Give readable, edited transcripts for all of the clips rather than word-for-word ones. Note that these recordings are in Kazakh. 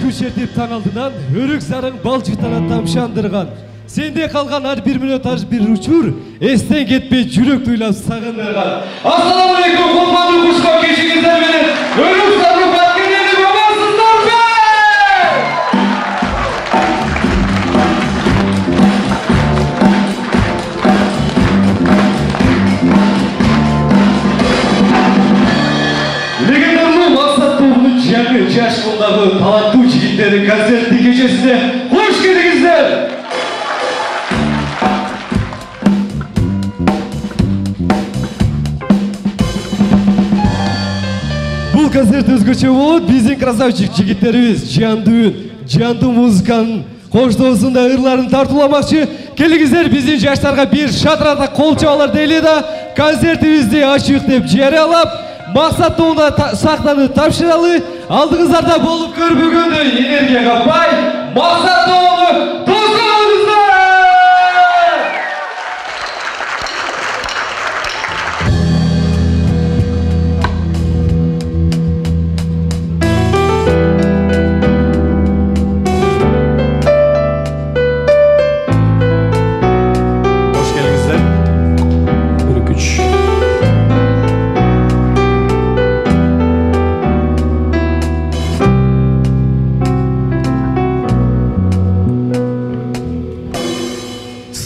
күшертип таң алдынан өрік зарың балчықтана тамшандырған. Сенде қалған ар бір минут ар бір учур эстен кетпей жүрек туйлап сағындырған. Ассалаумалейкум, қоғамды құшқа кешіңіздер менен өрік зарың баткендерді боласыздар бе? Легендарный Мақсат тобының жаңы жаш қолдағы талантты жігіттері концертті кешесіне қош келдіңіздер! Бұл концерт өзгөчө болот. Биздин красавчик жигиттерибиз жанды үн, жанды музыканын коштоосунда ырларын тартууламакчы. Келиңиздер биздин жаштарга бир шатырата кол чабалар дейли да концертибизди ачык деп жарыялап, Мақсат тобуна сахнаны тапшыралы. Алдыңыздарда болуп көрбөгөндөй энергияга бай Мақсат тобуну тоскоңуздар!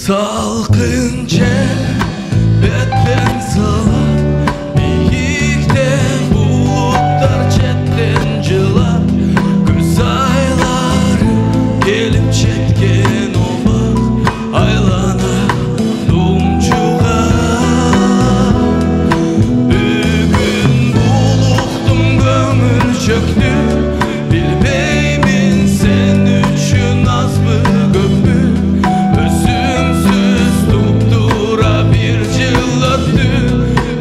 Salkın cennetten salar, beyikten bulutlar çetten cılar. Güz ayları gelip çetken olmak, aylana dumcuğa. Bugün buluqtum gömül çöktü, bilmeymin sen üçün az mı göpü.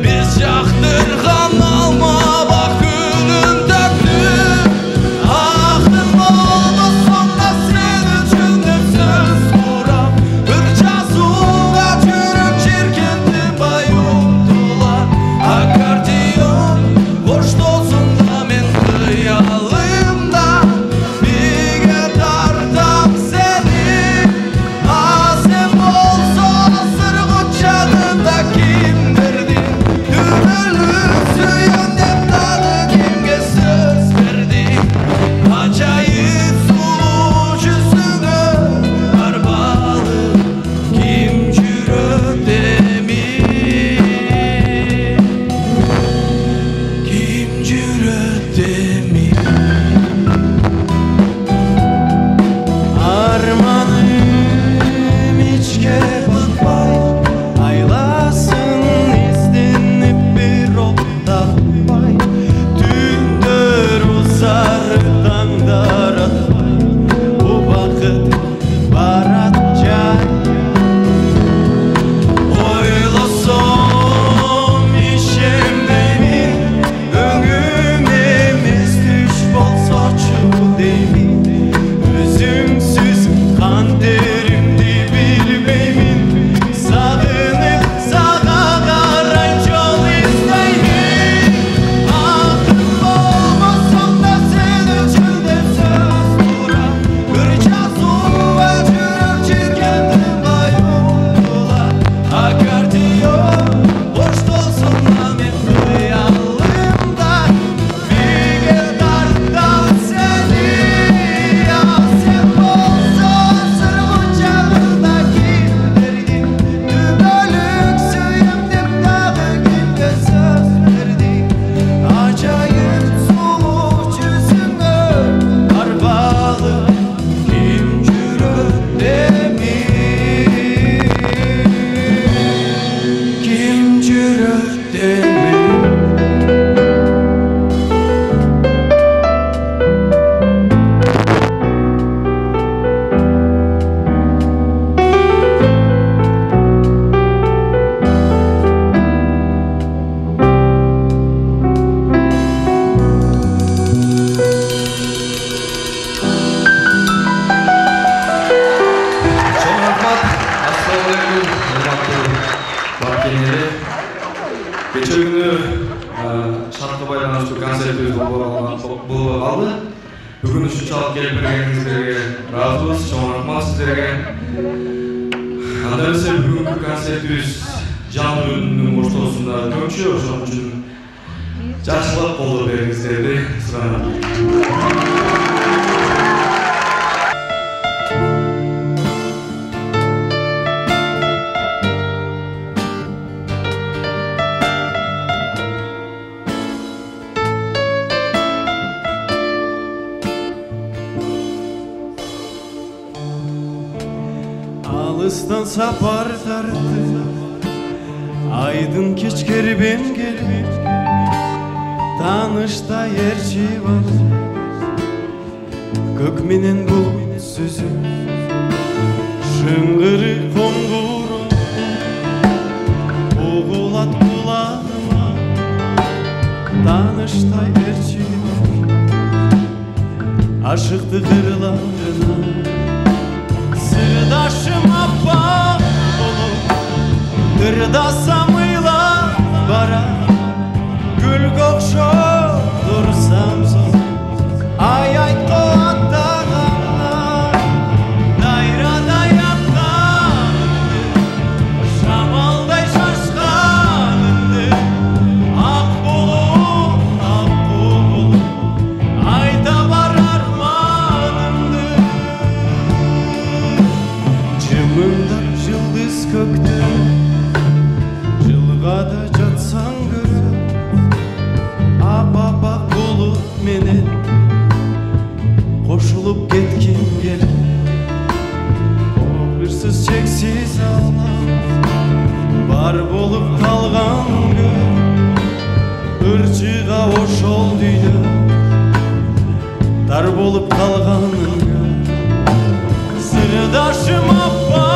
Biz yaktırgan alma bakının döktü. Aklım olmasın da sen üçün de söz kuram. Ircasuğa çürük çirkendim bayıldılar. Akordeon boş olsun da men kıyalımda bir gitardan seni. Azem olsa sırgıt çağında kim? Acayip sulu yüzüne arbalı kim cüret mi? Kim cüret mi? Armanım içke bakmay, aylasın izlenip bir otta bay. Tündür uzar bu vakit baratca. Oylasam işem demin, öngümemiz düş bolsaçı demin. Üzümsüz kan derimdi bilmeymin, sağınıp sağa karay yol isteymin. Aklım olmasın da sen üçün de söz kuram. Ircasuğa çürük çirkendim bayıldılar. Akordeon boş olsun da men kıyalımda bir gitardan seni. Azem olsa sırgıt çağında kim derdi? Dübölük suyumdum dağı kimde söz verdi? Acayip sulu yüzüne arbalı kim cüret mi? Kim cüret mi? Assalamualaikum, hurmatlı barkenleri. Geçen günü şartla байланыштуу концертибиз болуп алды. Бүгін ушунчалык келип бергениңиздерге ыраазыбыз, чоң рахмат сиздерге. Анда эмесе бүгүнкү концертибиз жандуу үнүнүн коштоосунда өтмөкчү, ошон үчүн жакшылап колдоо бериңиздерди суранам. Alıstan sapar tarttı, aydın keçkeri ben gelip, tanışta yerçi var, gökmenen bulut süzü, şıngırı konguru, oğulat kulağıma, tanışta yerçi var, aşıktı kırlarına. Sırdaşım appak olur, kırdasam bara, gül kokşo dursam son, ay ay kovattağına, dayrada yakkanındı, şamalday şaşkanındı, ak bulut, ayda var armanındı. Cımında yıldız köktü, Жылғада жатсаң көріп, апа буlut менен қошылып кеткен келіп, қоғырсыз чексиз алам бар болып қалған көр, ырчыға ошол дүйнө дар болып қалған көр. Сырдашым апа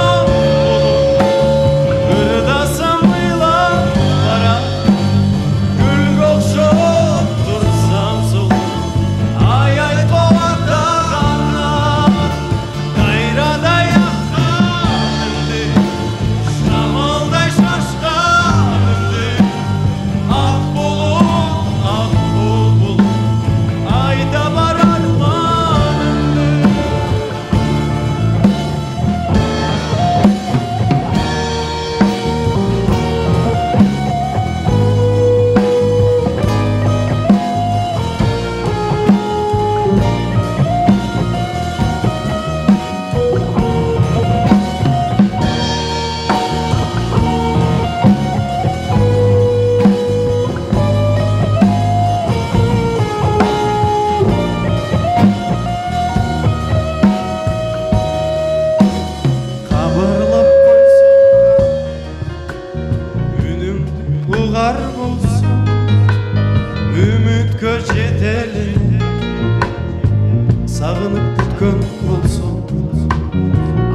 сағынып күткөн болсоң,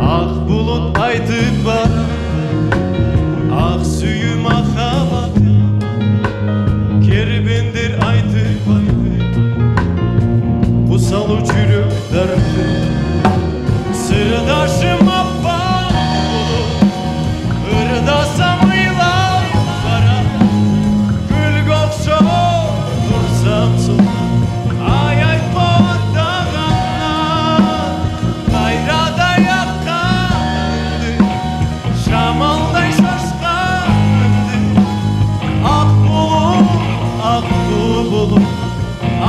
ақ бұлыт айтып бар, ақ сүйі махаббат, кербендер айтып бұсалу жүрек дәрті. Сырдашым апа бұлыт, ырдасам ыйлап бара, гүл көкшо тұрсам сол,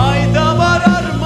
ayda var armanımdı.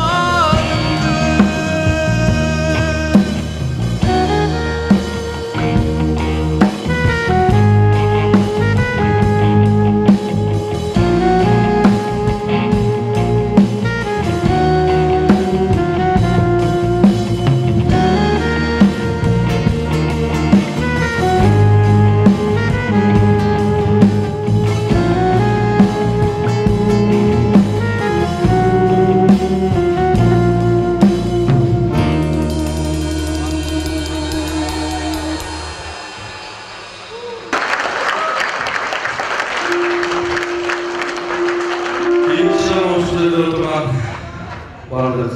Бардық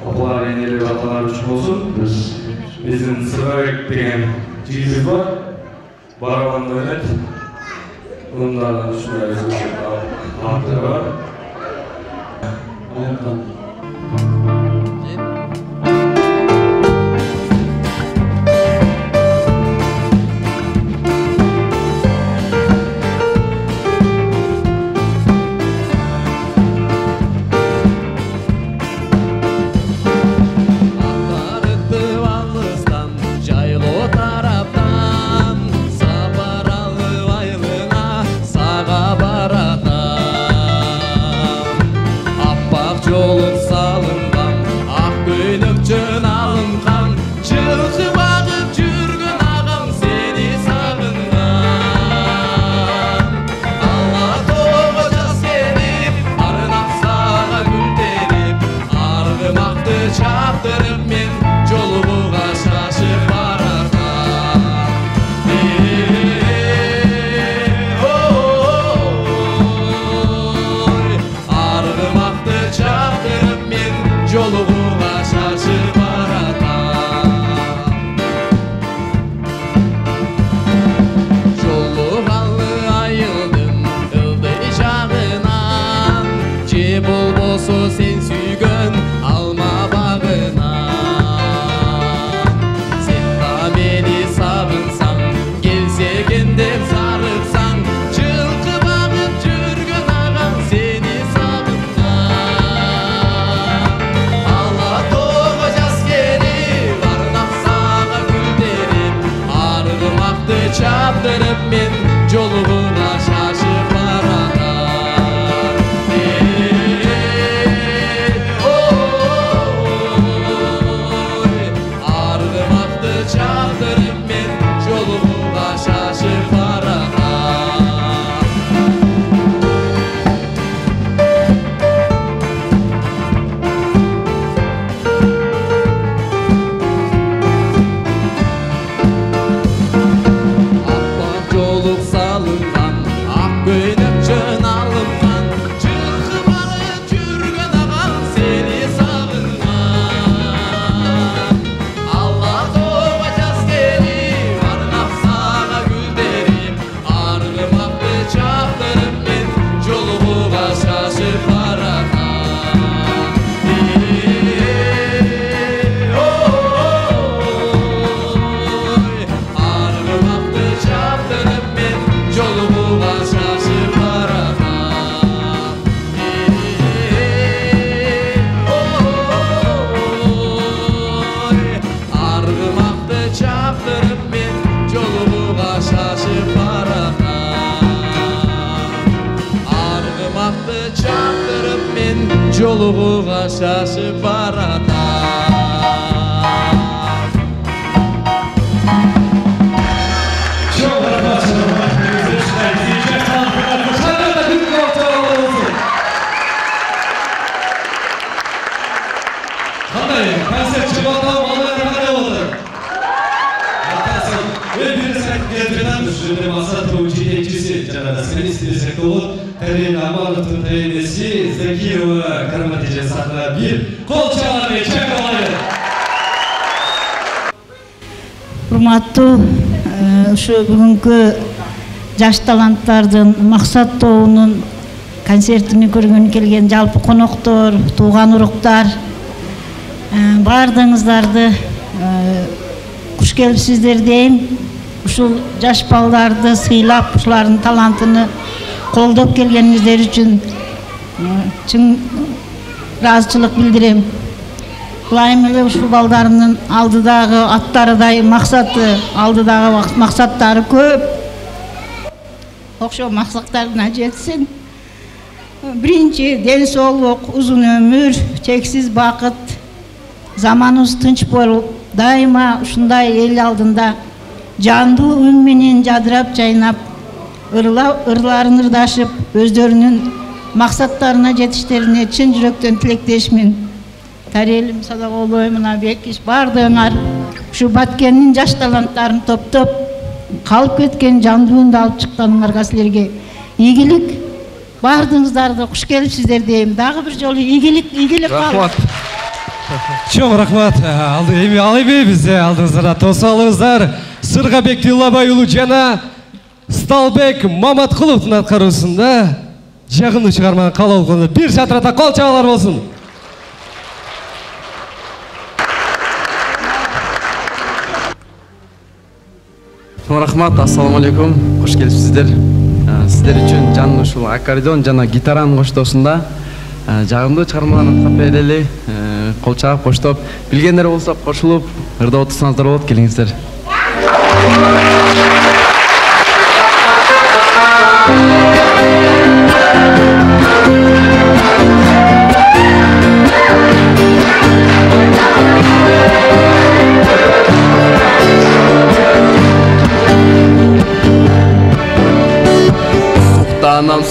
апалар, енелер, аталар үшін болсын. Біздің Сырғабек деген жігітіміз бар. Барабанда ойнайды. Оның да ушундай аттары бар. жолугуга шашып баратат. Qanday konsert chiqadi, mana qanday bo'ldi? Şimdi Masat Ruchi tekçisi, Canadaskani Stilisek olup, Terin Amanov'un teynesi, Zekiyeva, Karamatice Sakla bir kol çağırmayı çakalayın. Урматтуу ушу бүгүнкү жаш таланттардын максат тобунун концертини көргөнү келген жалпы коноктор, тууган уруктар, баардыгыңыздарды куш келипсиздер дейм. Ушул жаш балдарды сыйлап, ушулардын талантыны колдоп келгениңиздер үчүн чын ыраазычылык билдирем. Кылайым эле ушул балдарымдын алдыдагы аттарыдай максаты, алдыдагы максаттары көп. Окшо максаттарына жетсин. Биринчи ден соолук, узун өмүр, чексиз бакыт, заманыбыз тынч болуп, дайыма ушундай эл алдында жандуу үн менен жадырап жайнап, ырларын ырдашып, өздөрүнүн максаттарына жетиштерине чын жүрөктөн тилектешмин. Тарелим Садагоолу, Мунабекич, бардыгыңар ушу Баткендин жаш таланттарын топтоп, калып кеткен жандууну алып чыкканыңарга силерге ийгилик, бардыгыңыздарды куш келипсиздер дейм. Дагы бир жолу ийгилик Рахмат. Чоң рахмат. Алып бизде алдыңыздарда тосуп алыңыздар. Сыргабек Тилабай уулу жана Сталбек Маматкуловдун аткаруусунда жагымдуу чыгарманы кабыл алганда бир шатрата кол чабалар болсун. Рахмат, ассаламу алейкум, кош келипсиздер. Сиздер үчүн жан ушул аккордеон жана гитаранын коштоосунда жагымдуу чыгармаларды кап берели, кол чаап коштоп, билгендер болсо кошулуп, ырдап отурсаңыздар болот, келиңиздер.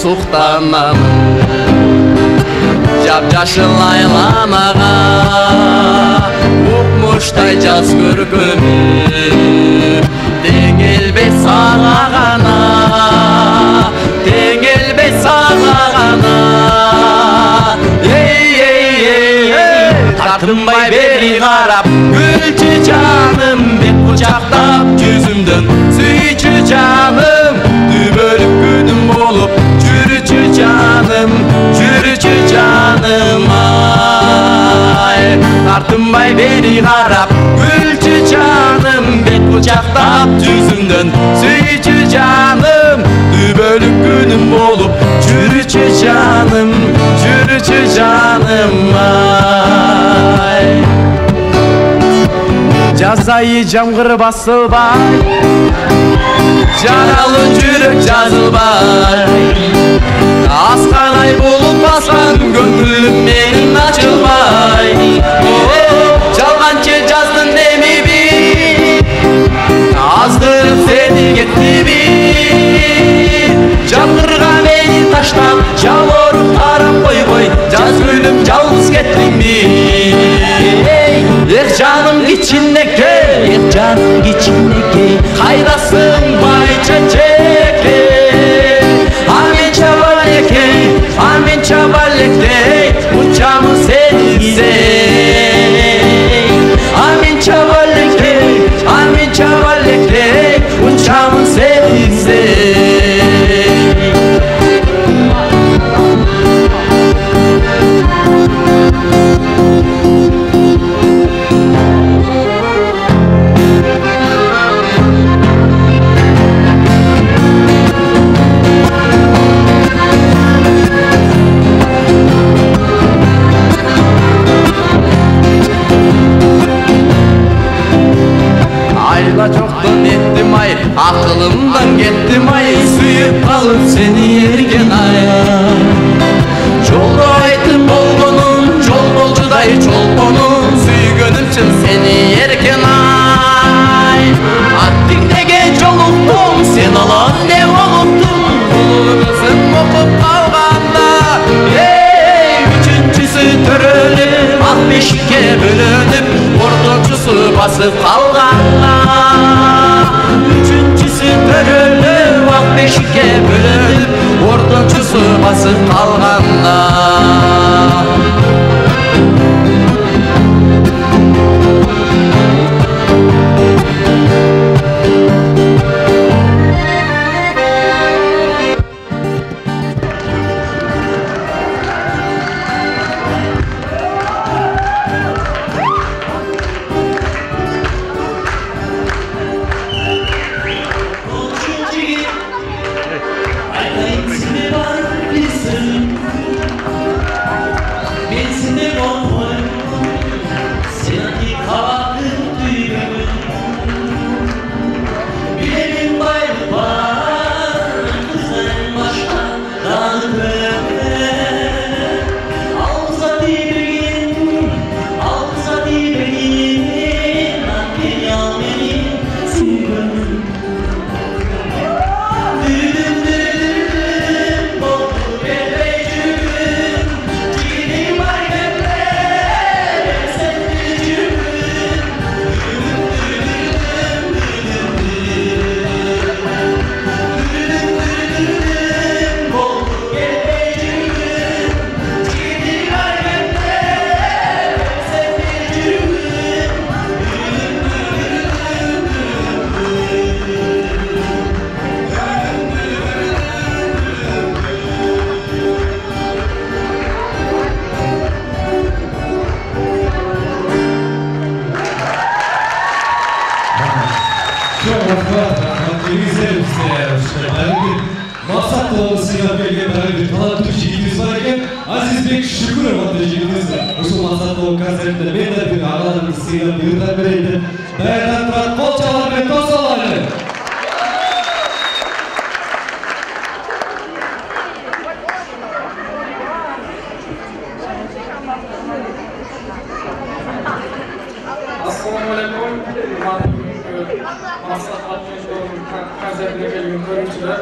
Суктанам, жап-жашыл айланага, укмуштай жаз көркөмү, теңелбес сага гана, теңелбес сага гана. Тартынбай бери карап, гүлчү жаным, бет кучактап жүзүмдөн, сүйчү жаным, түбөлүк күнүм болуп, жүрүчү жаным ай. Тартынбай бери карап, гүлчү жаным, бет кучактап жүзүмдөн, сүйчү жаным, түбөлүк күнүм болуп, жүрүчү жаным ай. Жаз айы жамгыр басылбай, жаралы жүрөк жазылбай, асканай болуп баскан көңүлүм менин ачылбай. Жалганчы жаздын демиби, аздырып сени кеттиби, жамгырга мени таштап, жалоруп карап койбой, жаз күнүм жалгыз кеттиңби? Эх жаным кичинекей, кайдасың байчачекей? Амен чабалекей, учамын сени іздей. Амен чабалекей, учамын сени іздей. Akılımdan gittim ay, suyup kalıp seni yerken ay. Жолдо айтып болгонум Ай чолпонум сүйгөнүм чын сени эркен ай Аттиңдеге жолуктум сен алам деп олуптум Кызым окуп калганда үчүнчүсү төрөлүп ак бешикке бөлөнүп Ортончусу басып калганда Үчүнчүсү төрөлүп ак бешикке бөлөнүп Ортончусу басып калганда Azizbek Şükürov atты жигитибиз ушул максатта концертте мен да бир агаларыбыз сыйлап буйруктар берейин деп даярданып турат. Кол чалар менен тосололу. Assalamu alaikum. Konsertine kelген көрүүчүлөр.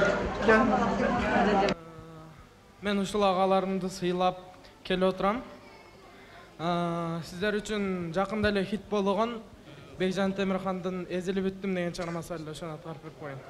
Мен ушул агаларымды сыйлап келип отурам. Сиздер үчүн жакында эле хит болгон Бекжан Темирхандын Эзилип бүттүм деген чыгармасы бар эле, ошону аткарып берип коеюн.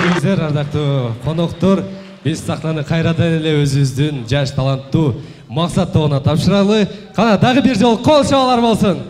Келиңиздер, ардактуу коноктор. Биз сахнаны кайрадан эле өзүбүздүн жаш таланттуу Максат тобуна тапшыралы. Кана дагы бир жолу кол чабуулар болсун.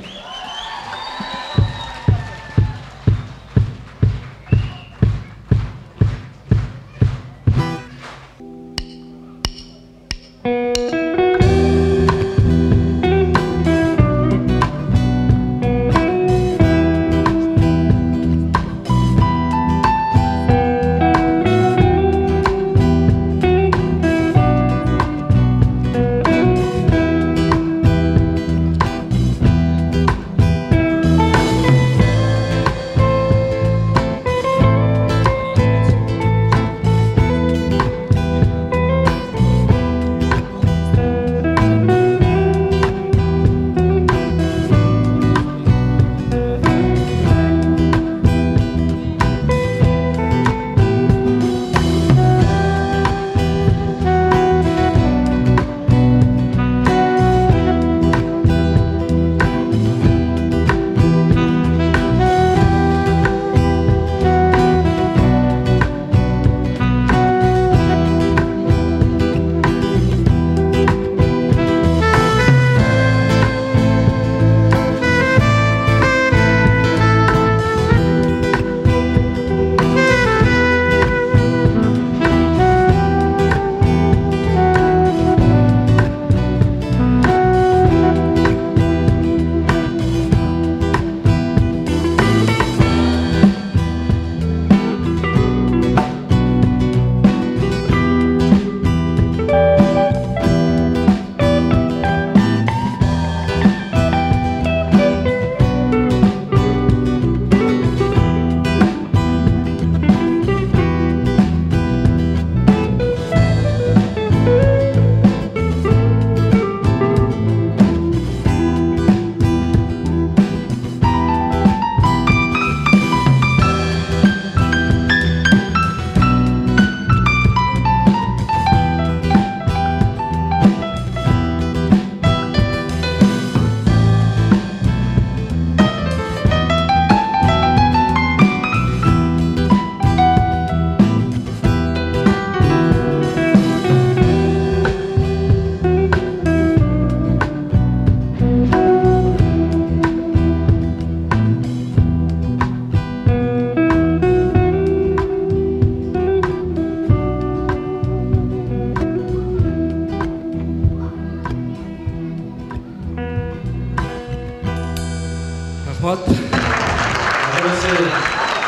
Рахмат.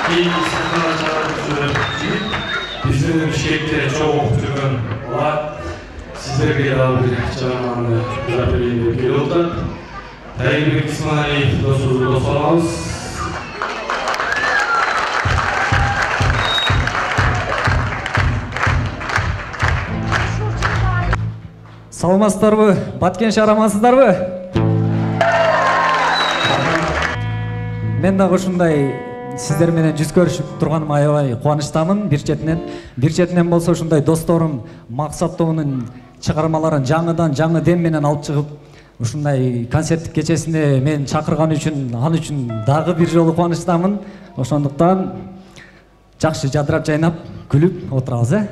Кейін сахнаға шығарып біздің Бішкекте чоң оқып жүрген бала сіздерге дагы бір жаңағыны жазып берейін деп келіп отыр. Тайырбек Исмаилов дос аламыз. Саламатсыздарбы? Баткен шарамасыздарбы? Мен дагы ушундай сиздер менен жүз көрүшүп турганыма аябай кубанычтамын. Бир четинен болсо ушундай досторум Максат тобунун чыгармаларын жаңы дем менен алып чыгып, ушундай концерттик кечесине мен чакырган үчүн, ал үчүн дагы бир жолу кубанычтамын. Ошондуктан жакшы жадырап жайнап күлүп отурабыз,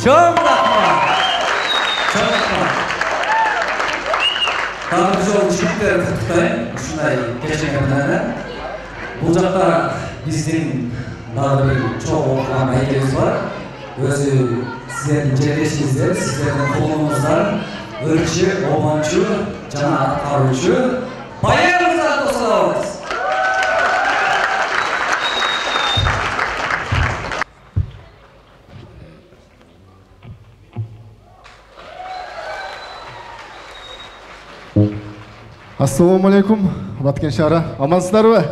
Чоң рахмат. Чоң рахмат. Дагы бир жолу жигиттер куттуктайм. Ушундай кечеңерден. Бул жакта биздин дагы бир чоң окуган айкебиз бар. Өзү сиздердин жерлешиңиздер, сиздердин колуңуздар, өрчү, обончу жана аткаруучу Баян мырзаны тосалабыз. Assalamu alaikum, Баткен шаары. Амансыздарбы?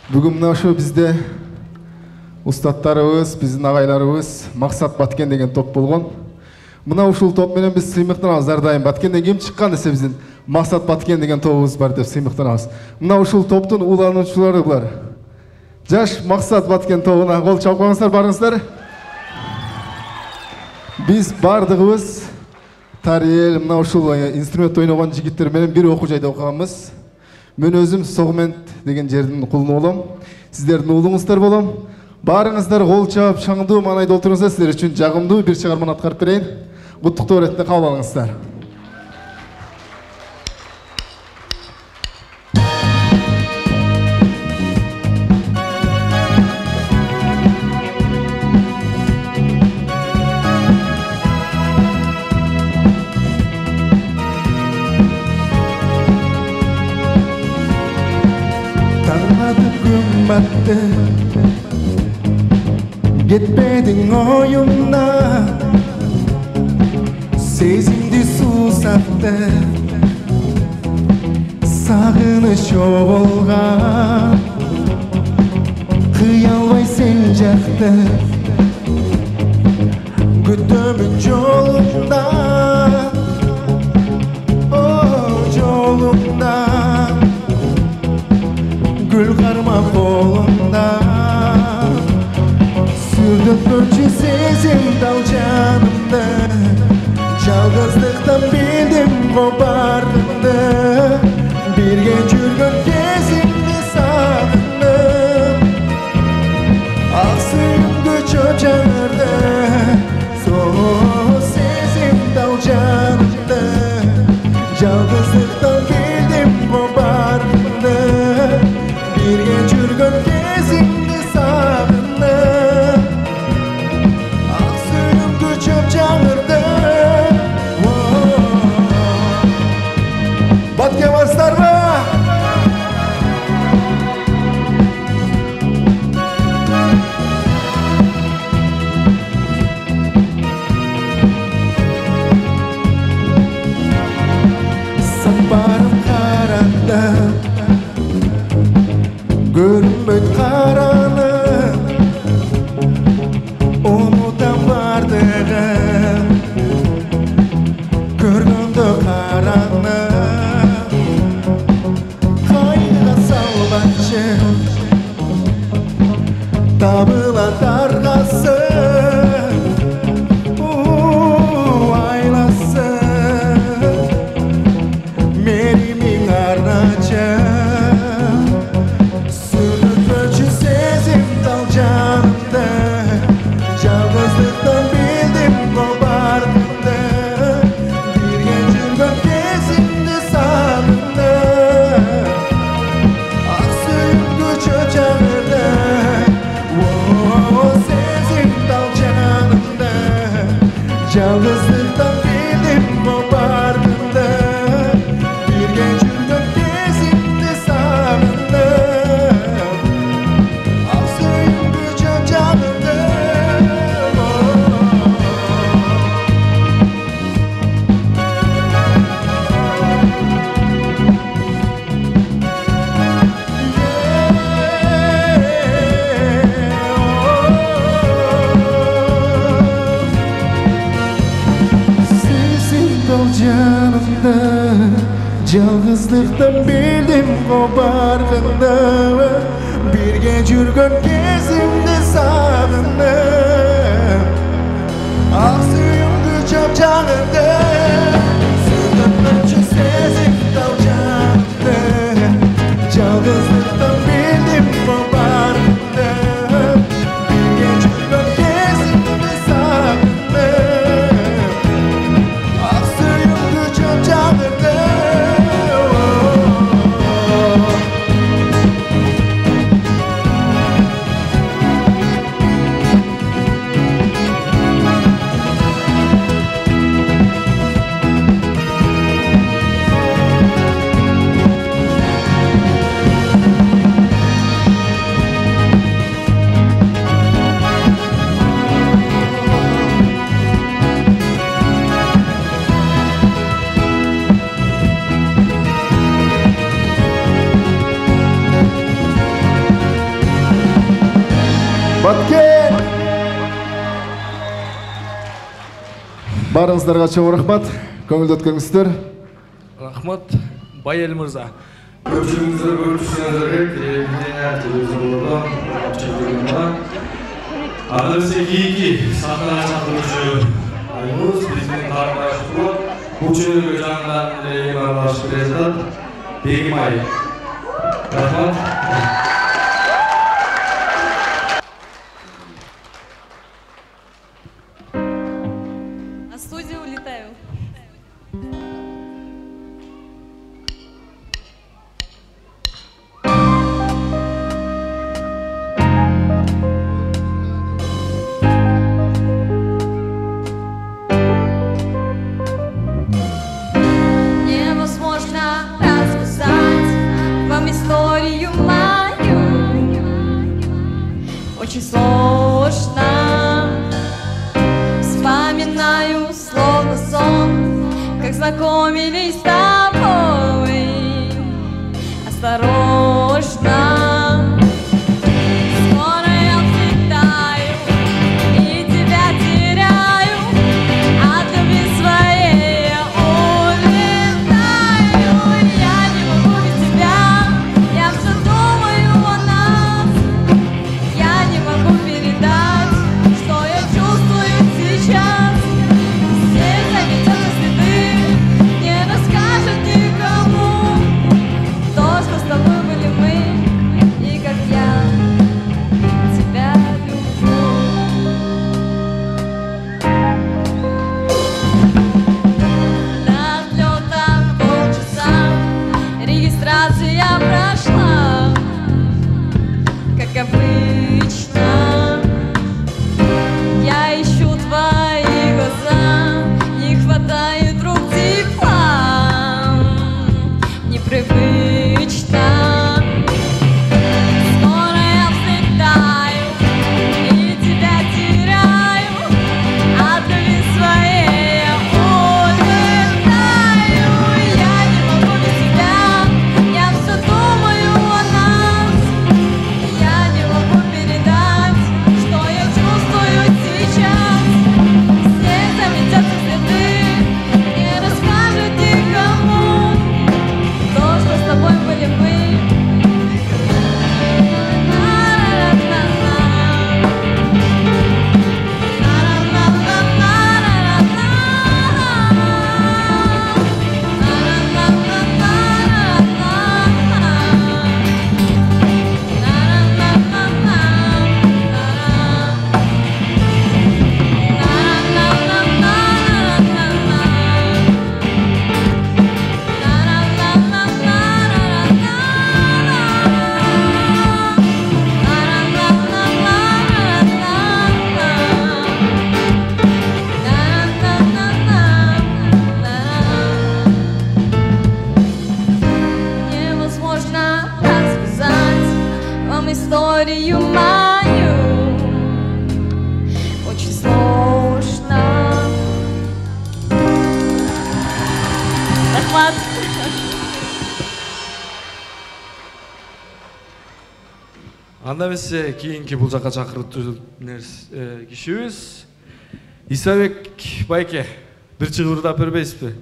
Бүгін мына ошо бизде устаттарыбыз, биздин агайларыбыз Максат Баткен деген топ болгон. Мына ушул топ менен биз сыймыктанабыз ар дайым. Баткенден ким чыккан десе биздин Максат Баткен деген тобубуз бар деп сыймыктанабыз. Мына ушул топтун улануучулары булар. Жаш Максат Баткен тобуна кол чалып коюңуздар барыңыздар. Биз бардыгыбыз Тариел, мына ушул инструмент ойногон жигиттер менен бир окуу жайда окуганбыз. Мен өзүм Согмент деген жердин кулуну болом. Сиздердин уулуңуздар болом. Барыңыздар кол чаап, шаңдуу маанайда отуруңуздар, сиздер үчүн жагымдуу бир чыгарманы аткарып берейин. Куттуктоо иретинде кабыл алыңыздар. Battı Gitmedin oyuna Sezimdi susattı Sağınış olgan Kıyalvay sen jaktı Gütümün yolunda O yolunda Gül karma kolunda Sürdüm ölçü sezim dal canımda Жалғыздықтан білдім қопардымды Бірге жүрген кезімді сағындым Ақ сүйімді чөп жаңырды Сол сезім дал жанымды Жалғыздықтан білдім қопардымды Бірге жүрген кезімді сағындым Ақ сүйімді чөп жаңырды Баткен барсыздар ма? Сапарым қараңды Көрінбөйт қараны Ұмытам бардығын Көргенді қараны Табыла тарғасы айласы Меримин арначы Сүріп ölçü сезім дал жанымды Жалғыздықтан білдім қопардымды Бірге жүрген кезімді сағындым Ақ сүйімді чөп жаңырды Жалғыздықтан білдім қопардымды Бірге жүрген кезімді сағындым Ақ сүйімді чөп жаңырды Canımda Жалғыздықтан білдім қопарғанда Бірге жүрген кезімді сағындым Ақ сүйімді чөп жаңырды Сүрдім ölçü сезім дал жанымды Жалғыздықтан білдім қопарғанда Бірге жүрген кезімді Баткен! Барыңыздарга чоң рахмат. Көңүлдүү өткөнүңүздөр. Рахмат, Байел мырза. Көпчүлүгүңүздөргө көрүшүңүздөр керек. Телевизиондордон чыгып Адырсы кийинки сахнага чакыруучу айыбыз биздин карындашыбыз бул жөнүндө жаңыдан эң аралашып келе жатат. Бегимай. Рахмат. На студию улетаю. Невозможно рассказать вам историю мою. Очень сложно. Вспоминаю словно сон, как знакомились с тобой. Осторожно. Скоро я взлетаю и тебя теряю. От любви своей я улетаю. Я не могу без тебя. Я все думаю о нас. Я не могу передать, что я чувствую сейчас. Все заметят следы, не расскажет никому то, что с тобой были мы, и как я тебя люблю. До отлета полчаса, регистрация прошла, как обычно. Я ищу твои глаза, не хватает рук тепла, непривычно. Скоро я взлетаю и тебя теряю. От любви своей я улетаю. Я не могу без тебя. Я все думаю о нас. Я не могу передать, что я чувствую сейчас. Все заметят следы, не расскажет никому то, что с тобой были мы. Невозможно рассказать вам историю мою. Очень сложно. Рахмат. Анда бесе кийинки бул жака чакыртуу кишибиз Исабек байке. Бир чыгырдап бербейсизби?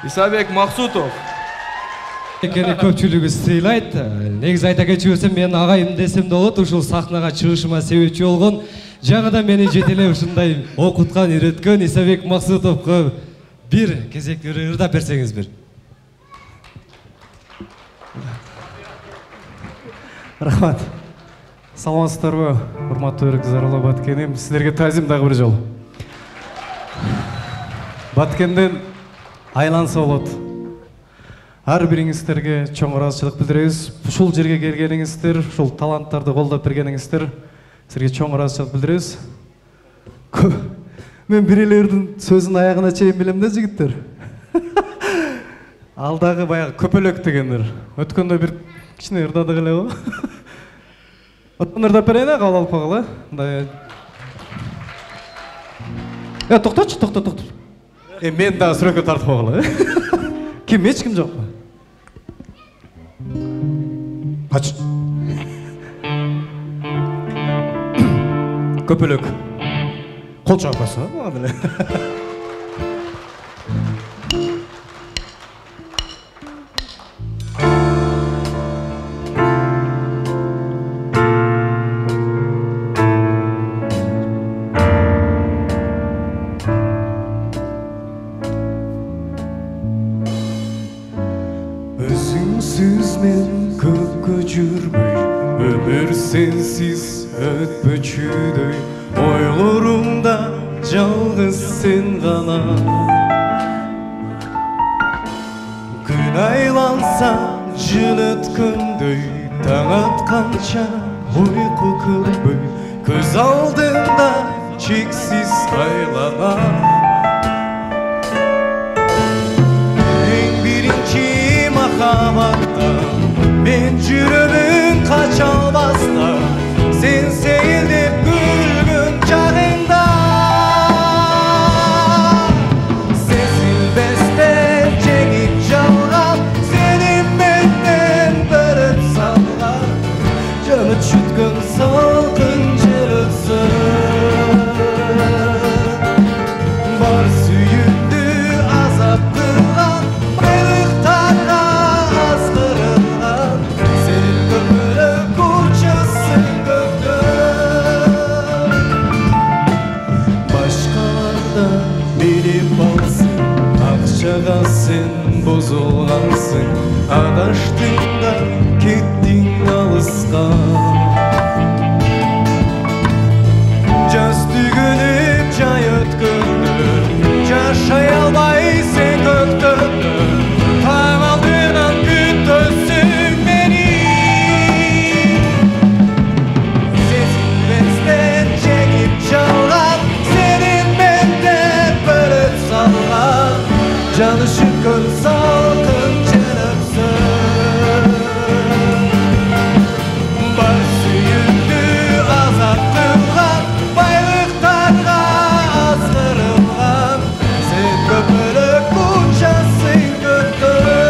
Исабек Максутов. Экени көпчүлүгү сыйлайт. Негизи айта кетчү берсем, мен агайым десем да болот. Ушул сахнага чыгышыма себепчи болгон, жаңыдан мени жетелеп ушундай окуткан, үйрөткөн Исабек Максутовго бир кезекти ырдап берсеңиз. Рахмат. Саламатсыздарбы, урматтуу Зарылы Баткеним. Сиздерге таазим дагы бир жолу. Баткенден айланса болот. Ар бириңиздерге чоң ыраазычылык билдиребиз. Ушул жерге келгениңиздер, ушул таланттарды колдоп бергениңиздер, силерге чоң ыраазычылык билдиребиз. Мен бир элердин сөзүн аягына чейин билем да, жигиттер. Ал дагы баягы көпөлөк дегендер. Өткөндө бир кичине ырдадык эле го. Оттон ырдап берейин, кабыл алып койгула. Мындай. Токточу, токто. Мен дагы сүрөккө тартып койгула. Ким, эч ким жокпу? Ач. көпөлөк кол чабып койсоң ага деле. Өзіңсіз мен көкке жүрмей, өмір сенсіз өтпөчүдөй, ойлорумда жалғыз сен ғана. Күн айланса жылыткөндөй, таң атқанша ұйқы көрбөй, көз алдында чексиз айланам. Makabatta men жүрөмүн кача албаста, sen сейилдеп күлгөн чагыңда. Сезилбестен жеңип жалган сени менден бөлүп салган, жаны чүткөн салкын жел өтсүн. Бар сүйүндү азап кылган байлыктарга sen bozulgansın, adaştın da kettin alısqa. Жаз түгүнүп жай өткөндүр, жашай албай сен көктөмдөр, таң алдынан күтөсүң мени. Сезилбестен жеңип жалган сенин менден бөлүп салган, canı şükür salkın çelöpsün. Bar suyundu azap kılgan, baylıklarga azdırılgan, sen köpülük uçasın göktön.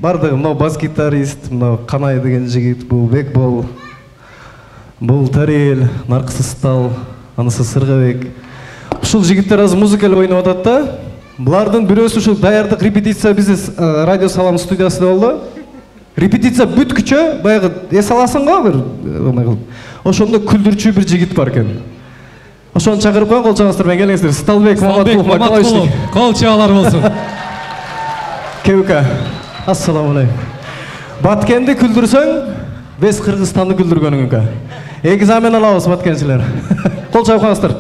Бардығы мынау бас-гитарист, мынау Қанай деген жігіт, бұл Бекбол, бұл Тарел, Нарқысы Стал, анысы Сырғабек. Ушул жігіттер аз музыкалы ойнап атат да. Бұлардың бирөөсү ушул даярдык репетиция бізде Радио Салам студиясында болду. Репетиция бүткүчө баягы эс аласың го бир омай кылып. Ошондо күлдүрчү бир жигит бар экен. Ошону чакырып коюн, кол чабыңыздар менен келиңиздер. Сталбек Маматқулов, кол чабалар болсун. Кеука. Ассаламу алейкум. Баткенди күлдүрсөң, бес Кыргызстанды күлдүргөнүңүкө. Экзамен алабыз баткенчилер. Кол чабып коюңуздар.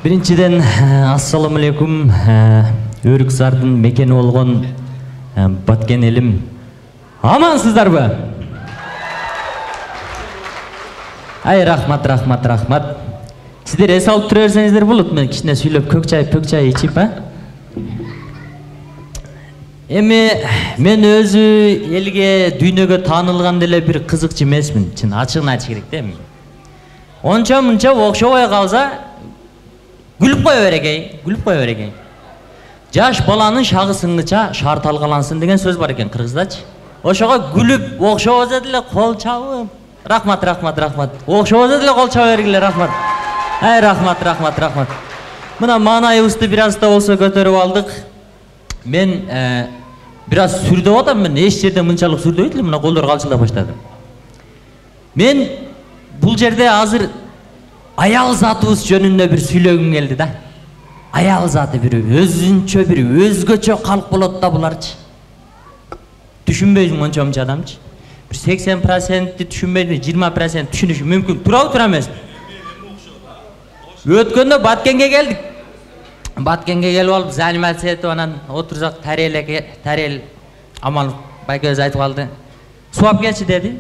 Биринчиден, ассаламу алейкум. Өрүксардын мекени болгон Баткен элим. Амансыздарбы? Ай, рахмат. Сиздер эс алып тура берсеңиздер болот. Мен кичине сүйлөп көк чай ичип, Эми мен өзү элге дүйнөгө таанылган деле бир кызыкчы эмесмин. Чын ачыгын айтыш керек да. Онча мынча окшобой калса күлүп кое берекей. Жаш баланын шагы сыңгыча шарталгалансын деген сөз бар экен кыргыздачы. Ошого күлүп окшобозо деле кол чабып, Рахмат. Окшобозо деле кол чаба бергиле, рахмат. Рахмат. Мына маанайыбызды бир аз да болсо көтөрүп алдык. Мен бир аз сүрдөп атам, мен эч жерде мынчалык сүрдөбөйт элем, мына колдор калчылдап баштады. Мен бул жерде азыр аял затыбыз жөнүндө бир сүйлөгүм келди да. Аял заты бир өзүнчө, бир өзгөчө калк болот да буларчы. Түшүнбөйсүң монча адамчы. Bir 80% düşünmeydi, 20% düşünüşü mümkün. Tura emez. Ötkönde Batkenge geldik. Batkenge gelip alıp zanimat seyretip anan oturzak tarel amal Bayköz aytıp aldı. Su ap geçi dedi.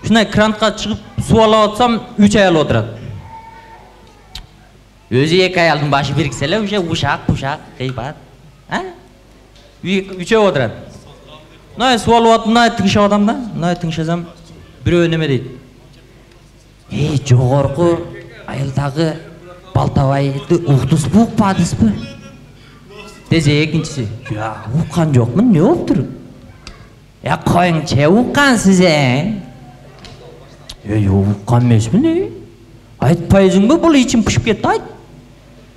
Şunday krantqa çıkıp su alap atsam 3 ayal oturadı. Özü 2 ayalın başı biriksele, uşak, kıybat. Üçe oturadı. Nay su alып атып, мына тыңшап атам да, мына тыңшасам бирөө неме дейт. Эй, жогорку айылдагы Балтабайды уктуспу, укпадыспы? Десе экинчиси, "Я, уккан жокмун, не болуптур?" "Я, коюңчу, уккансыз, "Эй, уккан эмесмин, айтпайсыңбы, бул ичим пышып кетти, айт."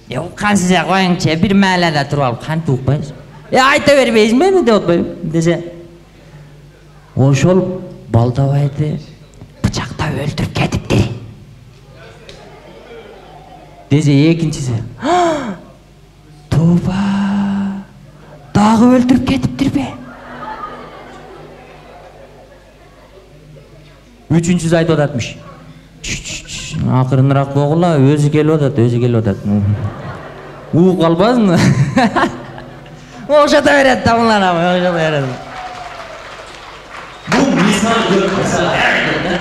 "Я, уккансыз, коюңчу, бир маалада туруп алып, кантип укпайсың?" "Айта бербейсиңби?" деп атпайбы? Десе, ошол Балтабайды бычактап өлтүрүп кетиптир. Десе экинчиси, "Туба, дагы өлтүрүп кетиптирби?" Үчүнчүсү айтып ататмыш. "Акырыныраак болгула, өзү келип атат. Угуп калбасың?" Окшото берет да мулар, окшото берет. Bu misal görüp mesela herkese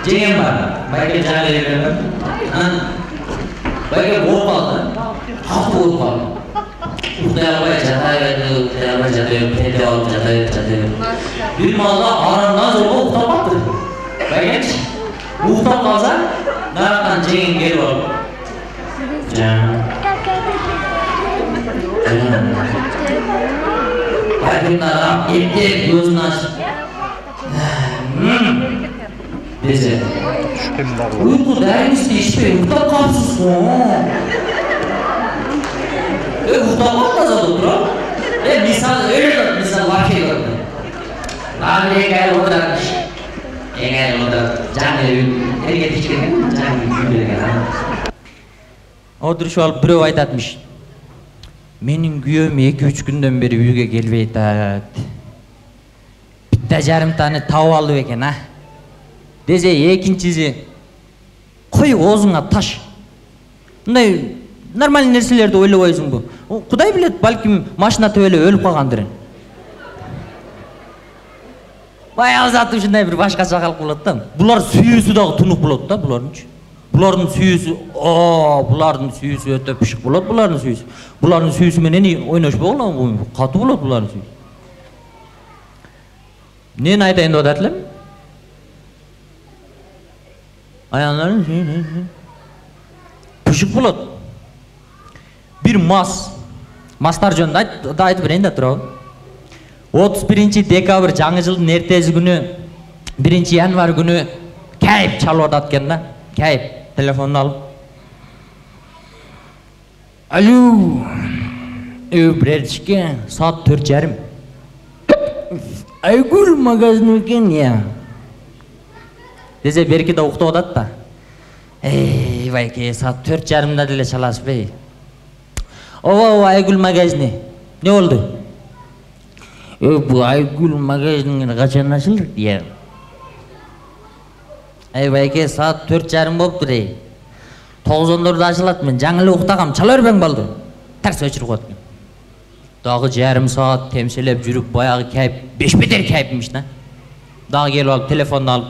Cem var, belki canlı verelim. Belki bol kaldı, hafta bol kaldı. Uhtayalmaya çatayı, pedeal çatayı. Bir malda aranmaz olup uhtamaktır. Belki uhtam kalsa, naraktan Cem geri var. Cem. Belki narak ipte gözünü aç. Dese, uyku dergisi içmeyi uhtap kapsız mı? Uhtap kalmaz adı misal öyle de misal vakil oldu. Abi gel oturarmış. Gel otur. Canlı erge dişkerim. Canlı gülüyor. Oturuş alıp biröv aytatmış. Menin güyöm 2-3 günden beri uyga gelbey tat. Bitta жарым tane tavuk alып экен, ha. Dese экинчиси, "Кой оозуңа таш." Мындай нормальный нерселерди ойлобойсуңбу? Кудай билет, балким машина төбөлүп өлүп калгандыр. Баягы заты ушундай бир башкача калып болот да. Булар сүйүүсү дагы тунук болот да, буларынчы. Булардын сүйүүсү өтө пышык болот, булардын сүйүүсү. Булардын сүйүүсү менен ойношпой калам, катуу болот булардын сүйүүсү. Нени айтайын деп атат элем? Аянларын пышык болот. Бир мастар жөнүндө да айтып берейин да турабы. 31 декабрь жаңы жылдын эртеси күнү 1 январь күнү кайып чалып атат экен да. Кайып телефонун алып. "Алло. Бредичке саат 4:30. Айгүл магазин экен я." Десе берки да уктап атат да. "Эй, байке, саат 4:30 деле чаласызбы?" "Ооба, Айгүл магазини. Не болду?" "Бу Айгүл магазини качан ачылыр?" "Я." "Эй, байке, саат 4:30 болуптур, 9:00 ачылат. Мен жаңы эле уктагам. Чала бербең балды." Терс өчүрүп коет. Дагы жарым саат темселеп жүрүп баягы кайып 5 метр кайыпмыш да. Дагы келип алып телефонду алып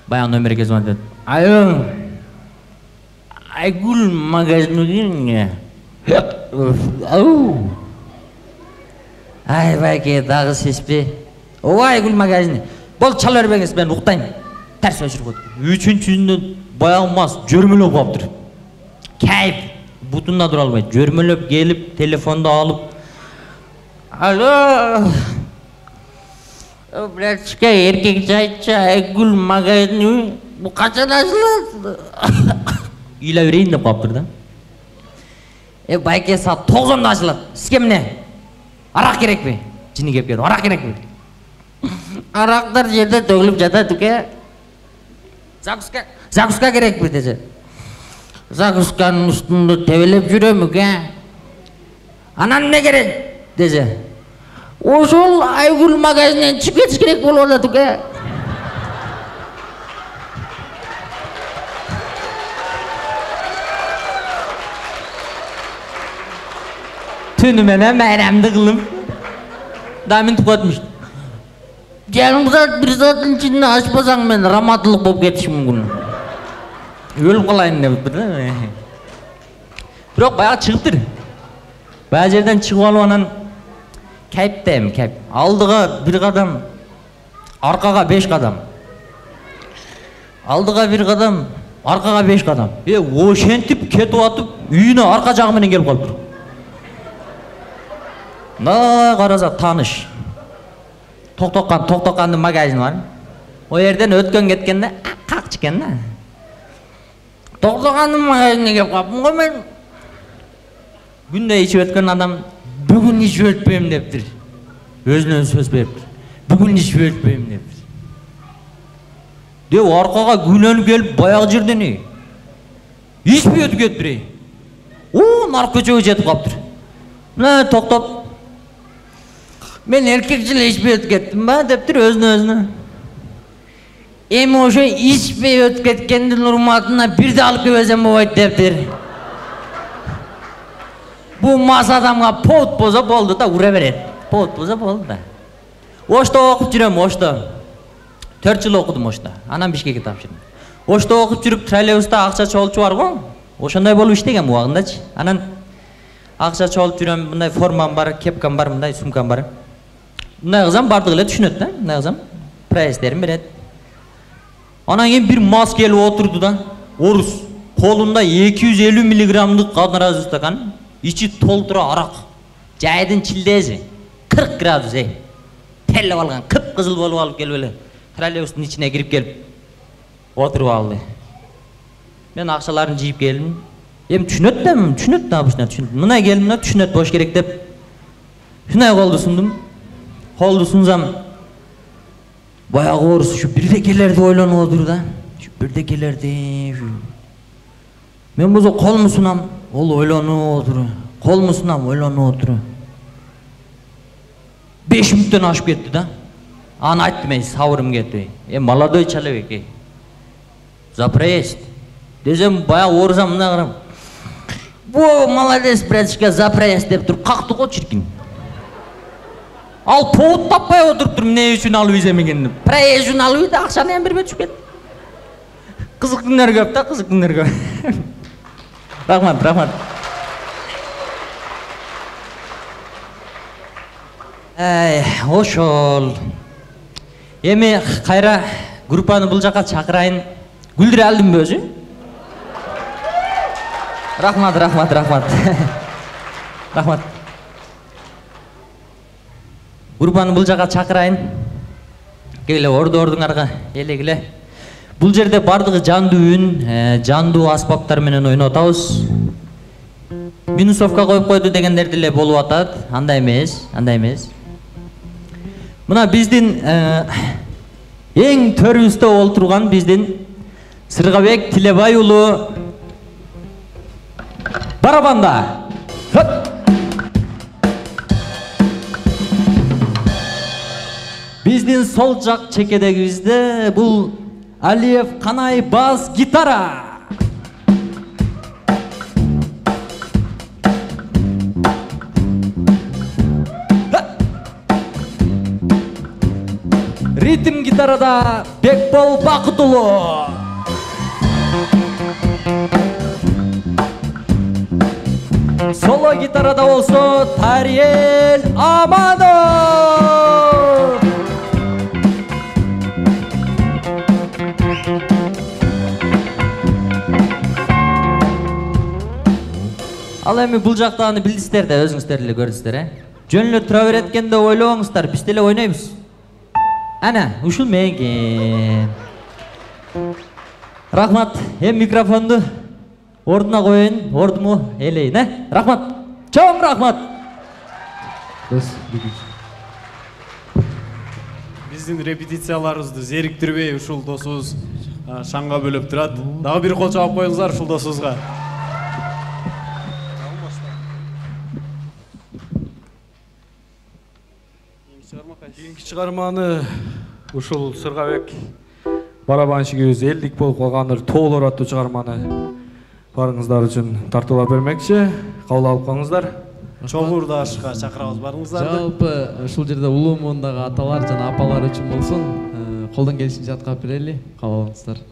баягы номерге звонтет. "Алло. Айгүл магазини." "Ау. Ай, байке, дагы сизби?" "Ооба, Айгүл магазини. Бол, чала бербеңиз, мен уктайм." Терс өчүрүп коет. Үчүнчүсүндө баягы мас жөрмөлөп калыптыр. Кайып бутунда тура албайт. Жөрмөлөп келип телефонду алып, "Алло. Братишка, эркекче айтчы, Айгүл магазини бул качан ачылат? Үйлөп берейин деп калыптыр да. Байке саат 9-да ачылат. Сизге эмне? Арак керекпи? Жини кеп келди. Арак керекпи? Арактар жерде төгүлүп жатат уке. Закуска керекпи десе. Закусканын үстүндө тебелеп жүрөм уке. Анан эмне керек десе. Ошол Айгүл магазининен чыгып кетиш керек болуп атат уке. Түнү менен майрамды кылым. Да минтип коетмуш. Жарым саат, 1 сааттын ичинде ачпасаң мен раматылык болуп кетишим мүмкүн. Өлүп калайын деп да. Бирок баягы чыгыптыр. Баягы жерден чыгып алып анан кайптем, кайп. Алдыга 1 кадам, аркага 5 кадам. Алдыга 1 кадам, аркага 5 кадам. Ошентип кетип атып, үйүнө арка жагы менен келип калыптыр. Да караса тааныш. Токтоккандын магазини бар. О жерден өткөн кеткенде какчы экен да. Токтоккандын магазинине келип калыпмын го мен. Күндө ичип өткөн адам бүгүн ичип өтпөйм дептир. Өзүнө сөз бериптир. Бүгүн ичип өтпөйм дептир. Деп аркага күнөнүп келип баягы жерден ичпей өтүп кетиптир. Наркы көчөгө жетип калыптыр. Мына токтоп мен эркекче эле ичпей өтүп кеттим ба дептир өзүнө. Эми ошо ичпей өтүп кеткендин урматына бир да алып келбесем болбойт дептир. Бул мас адамга повод болсо болду да, ура берет. Повод болсо болду да. Ошто окуп жүрөм, Ошто. 4 жыл окудум Ошто. Анан Бишкекке тапшырдым. Ошто окуп жүрүп троллейбуста акча чогулчу бар го. Ошондой болуп иштегем убагындачы. Анан акча чогулуп жүрөм, мындай формам бар, кепкам бар, мындай сумкам бар. Мындай кызам бардыгы эле түшүнөт да. Мындай кызам проездерин берет. Анан кийин бир мас келип отурду да. Орус. Колунда 250 миллиграммдык одноразовый стакан. İçi толтура арак. Жайдын чилдеси 40 градус Телеп алган, кып-кызыл болуп алып келип эле троллейбустун ичине кирип келип отуруп алды. Мен акчаларын жыйып келдим. Эми түшүнөт да обычно түшүнөт. Мына келдим да түшүнөт болуш керек деп. Шундай колду сундум. Колду сунсам баягы орус ушу бирдекелерди ойлонуп отур да. Ушу бирдекелерди. Мен болсо колумду сунам. Ол ойлонуп отур. Колумду сунам, ойлонуп отур. 5 мүнөттөн ашып кетти да. Аны айттым мен, сабырым кетти. Молодой человек. За проезд. Десем баягы орусам мына карам. Во, молодец, братишка, за проезд деп туруп какты го чиркин. Ал повод таппай отуруптур, эмне үчүн алып иземеген деп. Проезд үчүн алып иде, акчаны эми бербей түшүп кетти. Кызык күндөр көп да, кызык күндөр көп. Рахмат. Ошол. Эми кайра группаны бул жака чакырайын. Гүлдүрө алдымбы өзү? Рахмат. Рахмат. Группаны бул жака чакырайын. Келе ордуңарга элегиле. Бул жерде бардыгы жандуу үн, жандуу аспаптар менен ойноп атабыз. Минусовка коюп койду дегендер деле болуп атат. Андай эмес. Мына биздин эң төрүбүздө олтурган биздин Сыргабек Тилебай уулу барабанда. Биздин сол жак чекедегибизде бул Алиев Канай бас гитара. Ритм гитарада Бекбол Бакытуулу. Соло гитарада болсо Тариел Аманов. Ал эми бул жактагыны билдиңиздер да өзүңүздөр эле көрдүңүздөр, Жөн эле тура берет экен деп ойлобоңуздар, биз деле ойнойбуз. Ana, ушул менен. Рахмат. Микрофонду ордуна коюн, ордуму элейин, Рахмат. Чоң рахмат. Биздин репетицияларыбызды зериктирбей ушул досубуз шаңга бөлөп турат. Дагы бир кол чабып коюңуздар ушул досубузга. Кийинки чыгарманы ушул Сыргабек барабанщигибиз элдик болуп калгандыр тоолор аттуу чыгарманы барыңыздар үчүн тартуулап бермекчи. Кабыл алып коюңуздар. Чогур дашка чакырабыз барыңыздарды. Жалпы ушул жерде улуу муундагы аталар жана апалар үчүн болсун, колдон келишинче аткарып берели. Кабыл алыңыздар.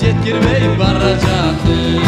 Жеткирбей бара жатты.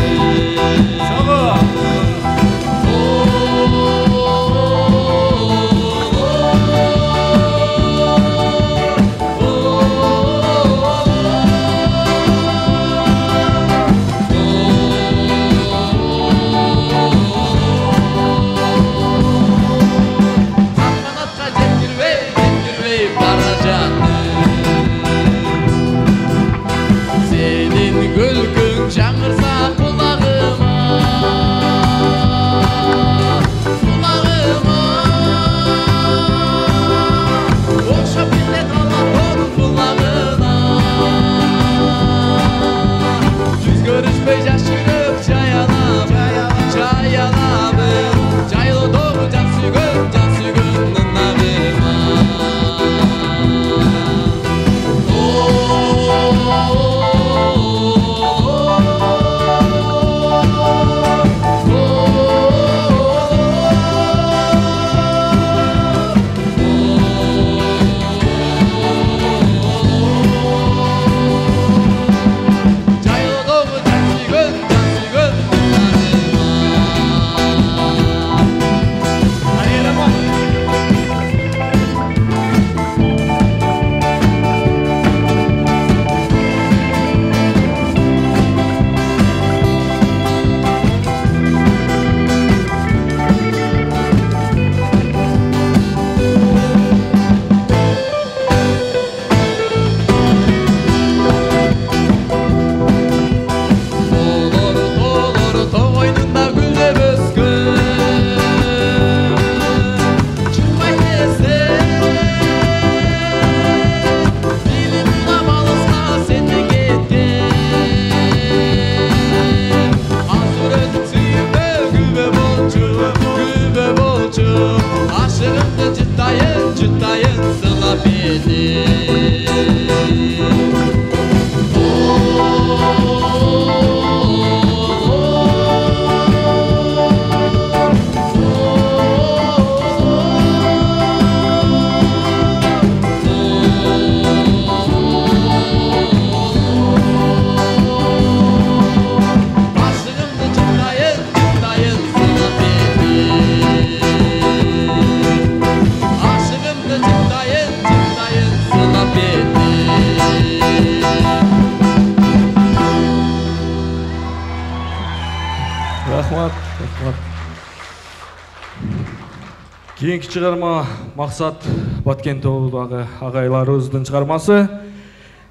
Кийинки чыгарма Максат Баткен тобудагы агайларыбыздын чыгармасы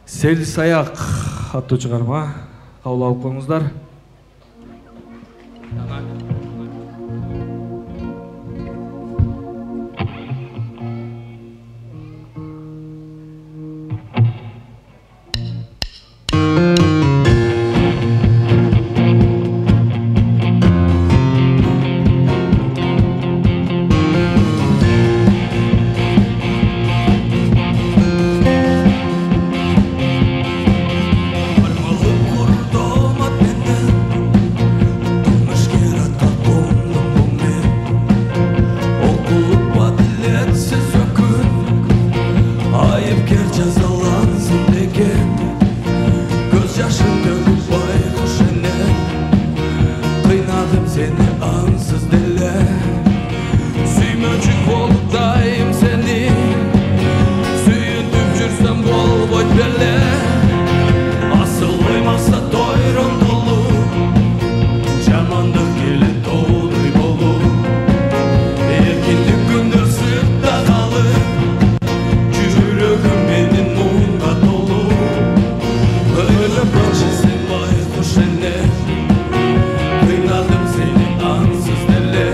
Селис аяк аттуу чыгарма. Кабыл алып коюңуздар. Kurdomat benden Süymöcük bolup dayım seni Süyüntüp жүрсем болбойт беле Асыл оймаса тойрон толу Жамандык келет тоодой болу Эркиндик күндөр сыртта калып Жүрөгүм менин муңга толу Өлүп калчысың байкуш эне Кыйналдым сени ансыз деле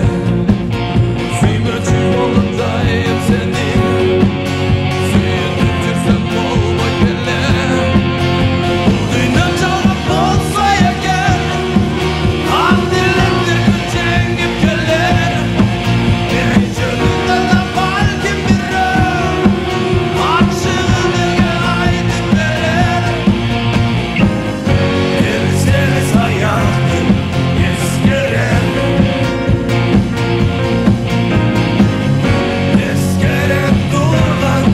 Süymöcük bolup dayım seni Süyüntüp жүрсем болбойт беле Бул дүйнөм жалгап болсо эгер Ак тилектер күн жеңип келер Менин жөнүмдө да балким бирөө Ачыгын элге айтып берер Эрсеңиз аяктын эскерер Eskeren durgan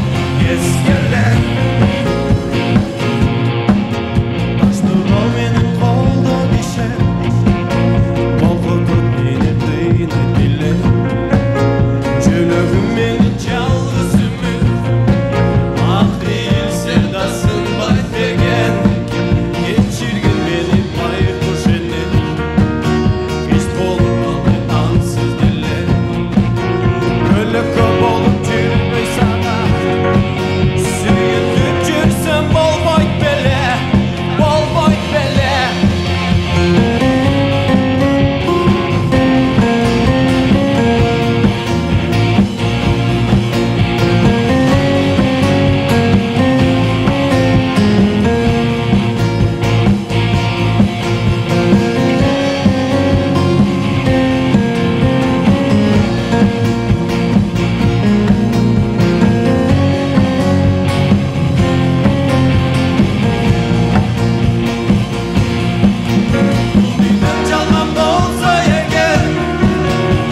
eskerler Taştığa benim kolda düşer Balkonda beni kıynay bile Çölögüm beni çalgı sümür Ah değil sevdasın bayt degen Geçirgin beni baykuş ene Hiç bolmalı ansız diller Kölök olup жүрбөй сага Сүйүнүп жүрсөм болбойт беле Болбойт беле Dünüm çalgan bolsa eger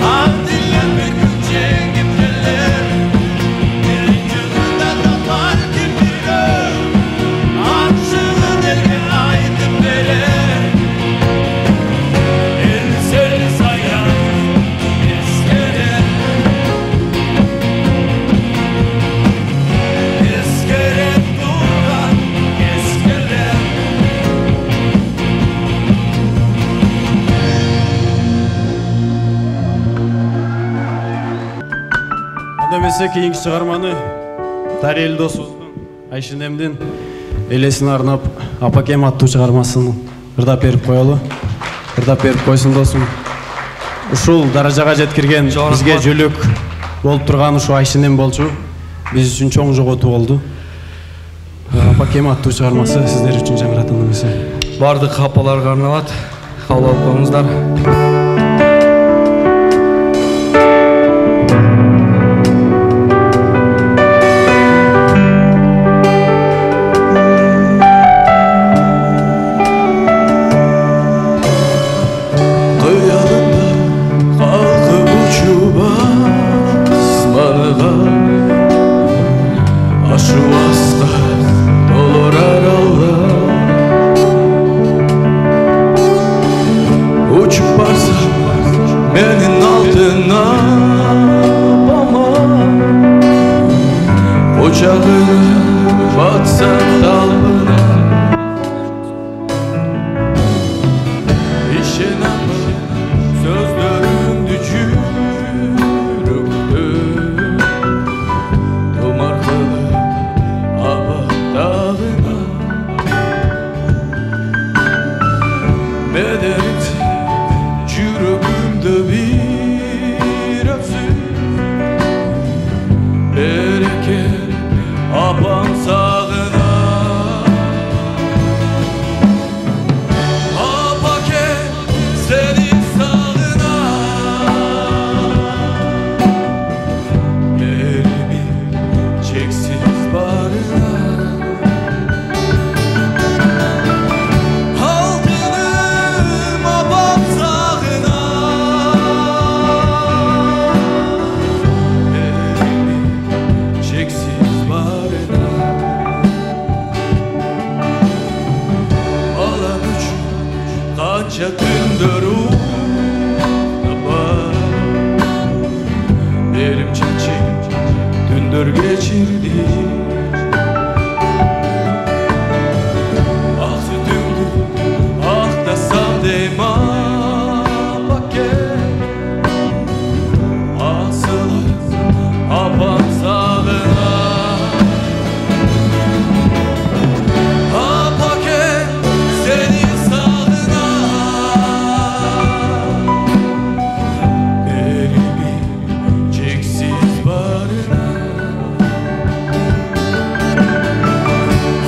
Ak dilem bir gün jеңип келер Менин жөнүмдө да балким бирөө Ачыгын элге айтып берер Эрсеңиз аяктын эскерер Эскереп турган эскерлер Анда эмесе кийинки чыгарманы Тарел досубуздун Айшенемдин элесине арнап Апакем аттуу чыгармасын ырдап берип коелу. Ырдап берип койсун досум. Ушул даражага жеткирген бизге жөлөк болуп турган ушу Айшенем болчу. Биз үчүн чоң жоготуу болду. Апакем аттуу чыгармасы сиздер үчүн жаңырат анда эмесе. Бардык апаларга арналат. Кабыл алып коюңуздар. Kıyalında kalkıp uçup asmanıga Aşı astar dolur arallar Uçup barsam menin altına bama Ocağını batsan dalına İşine sözlerin düşürüktü Dumarkalı Abak dağına Bederit yüreğimde bir öpsün Bereket abam sağına Apaket seni sağına Elimi çeksiz barına Altınım abam sağına Elimi çeksiz barına Elim çekçi dündür geçirdi. Ah sütümdü, ah da savdema paket. Asılı apam sağlığına. Ah paket seni sağlığına. Elimi çeksiz barına.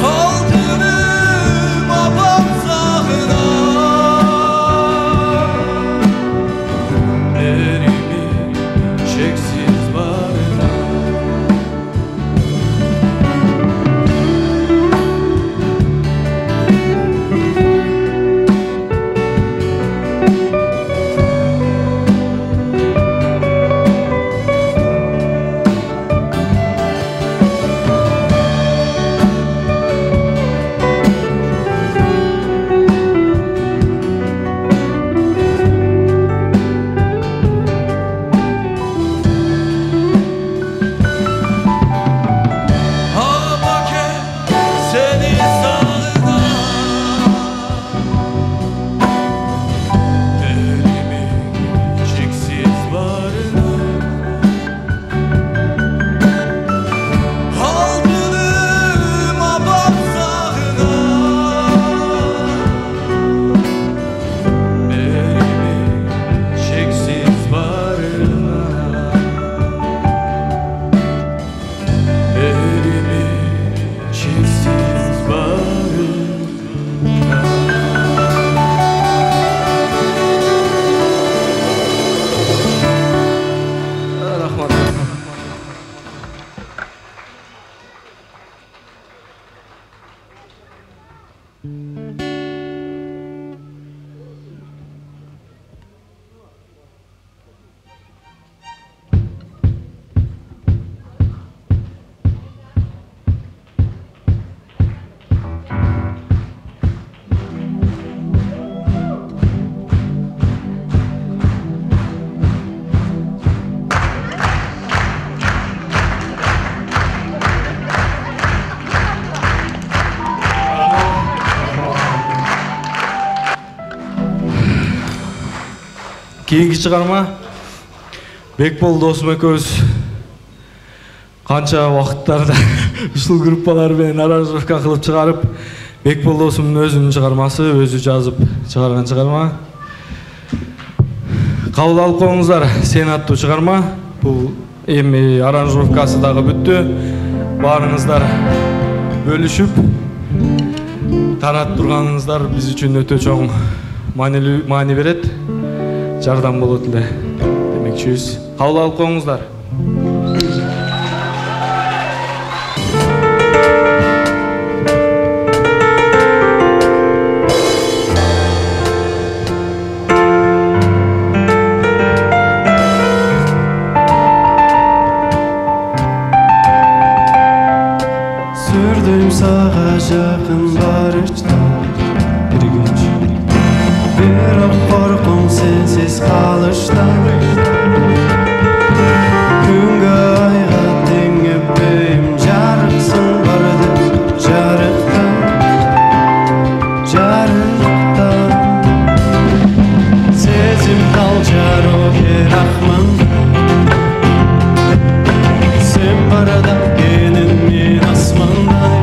Altınım apam sağlığına. Elimi çeksiz barına. Ah paket seni sağlığına. Elimi çeksiz barına. Altınım apam sağlığına. Elimi çeksiz barına. Elimi çeksiz barına. Rahmat. Keyingi чыгарма Бекбол досум экөөбүз канча убакыттарда ушул группалар менен аранжировка кылып чыгарып, Бекбол досумдун өзүнүн чыгармасы, өзү жазып чыгарган чыгарма. Кабыл алып коюңуздар, Сен аттуу чыгарма. Бул эми аранжировкасы дагы бүттү. Баарыңыздар бөлүшүп таратып турганыңыздар биз үчүн өтө чоң маани берет. Жардам болот эле демекчибиз. Кабыл алып коюңуздар. Sürdüm sağa жақын барıştan bir güç. Bir korkum sensiz kalıştan. Күнгө айга теңеп бейим жарыксың барды жарыктан, жарыктан. Сезим тал жаро керакмын. Sen barada gelin min asmanday.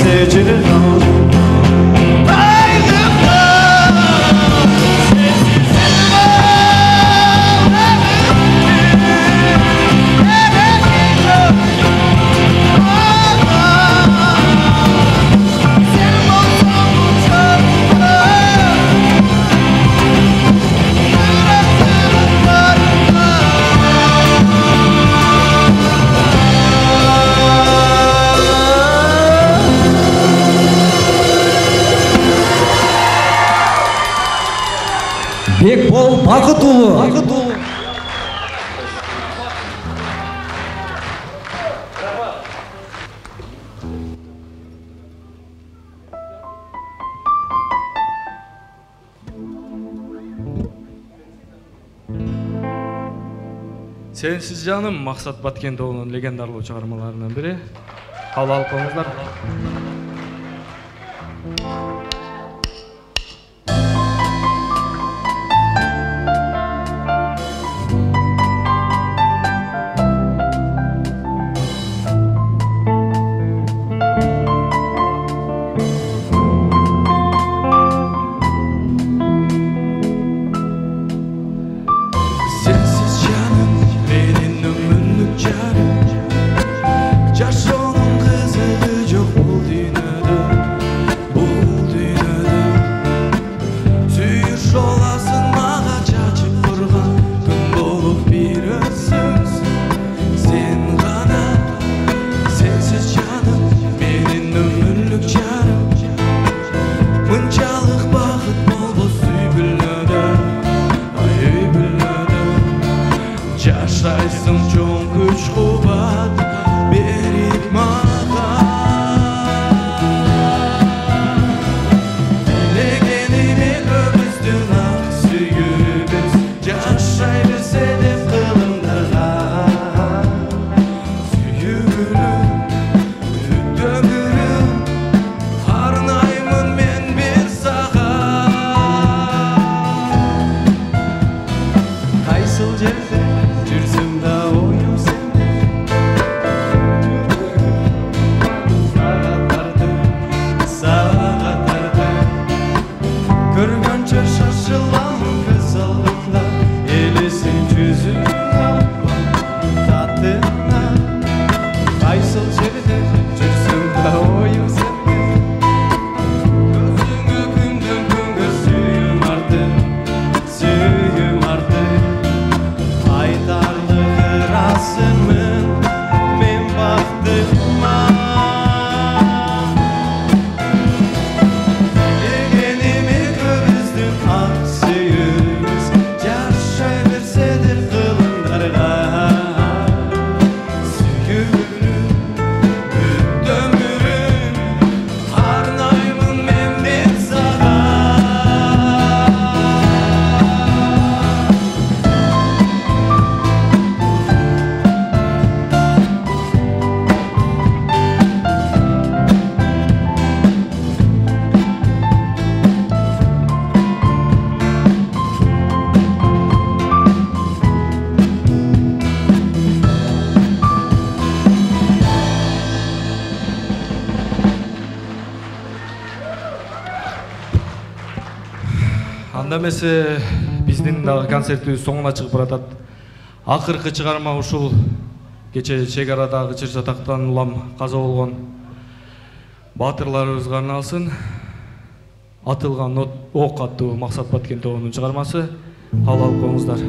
seçilen Бекбол Бакытулы. Сенсиз жаным Максат Баткендоонун легендарлуу чыгармаларынын бири. Кабыл алып коюңуздар. Жашайсың чоң күч кубат берип мага Дилегениме көбүздүн ак сүйүүбүз Жашай берсе деп кылымдарга Сүйүүнүм, өтөмүрүм Арнаймын мен бир сага Кайсыл жерде жүрсөм да оюм сенде Сагаттарды көргөнчө шашылам көз алдымда Элесин жүзүң татына Кайсыл жерде жүрсөм да оюм сенде Көзүңө күндөн күнгө сүйүм артып Айтарлығы расымын мен бақтыма Дегеніме көбіздің ақ сүйіміз Жашай берсе де қылымдарға Сүйгүнүм, өтөмүрүм Арнаймын мен бир сага Анда эмесе биздин дагы концертибиз соңуна чыгып баратат. Акыркы чыгарма ушул кече чек арадагы чыр чатактан улам каза болгон баатырларыбызга арналсын. Атылган ок аттуу Максат Баткендоонун чыгармасы. Кабыл алып коюңуздар.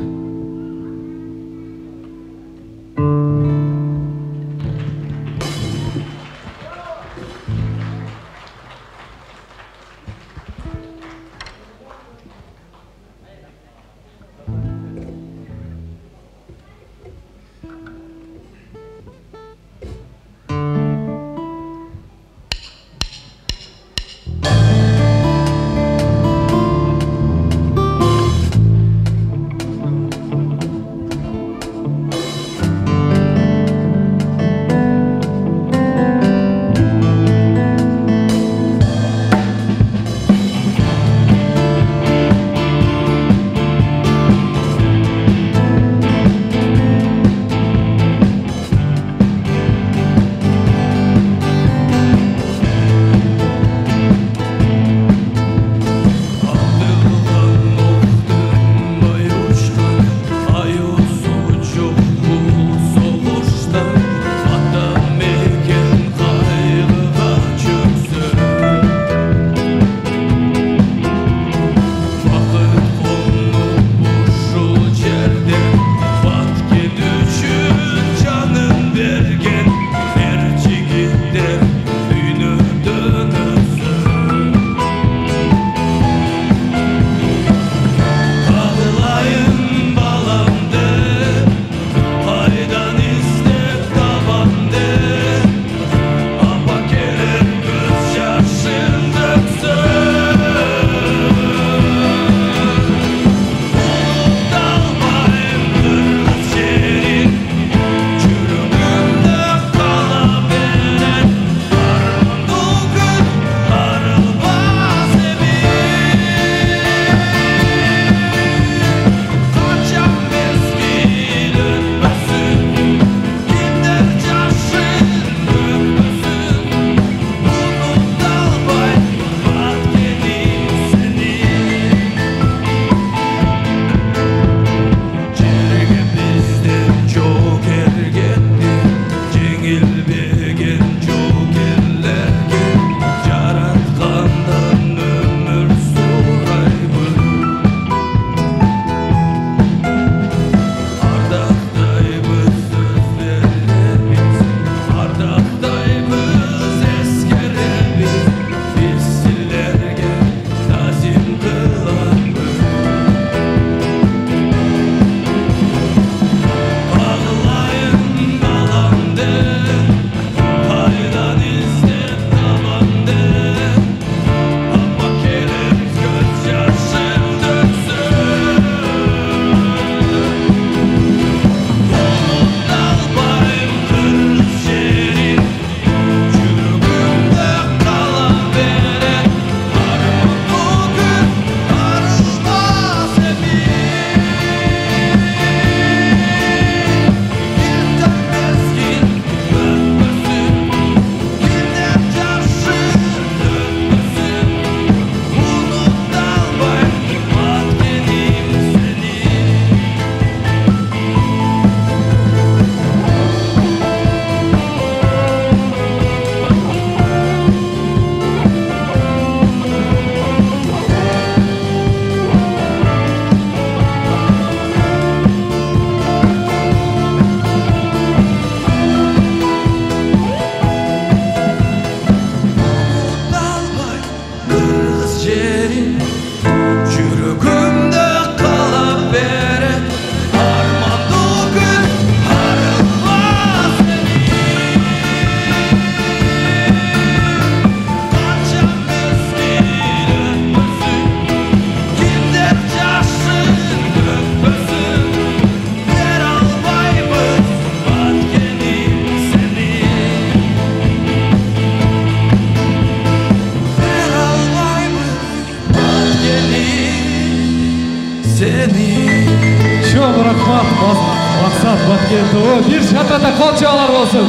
Баткен тобы бир шатрата кол чабуулар болсун.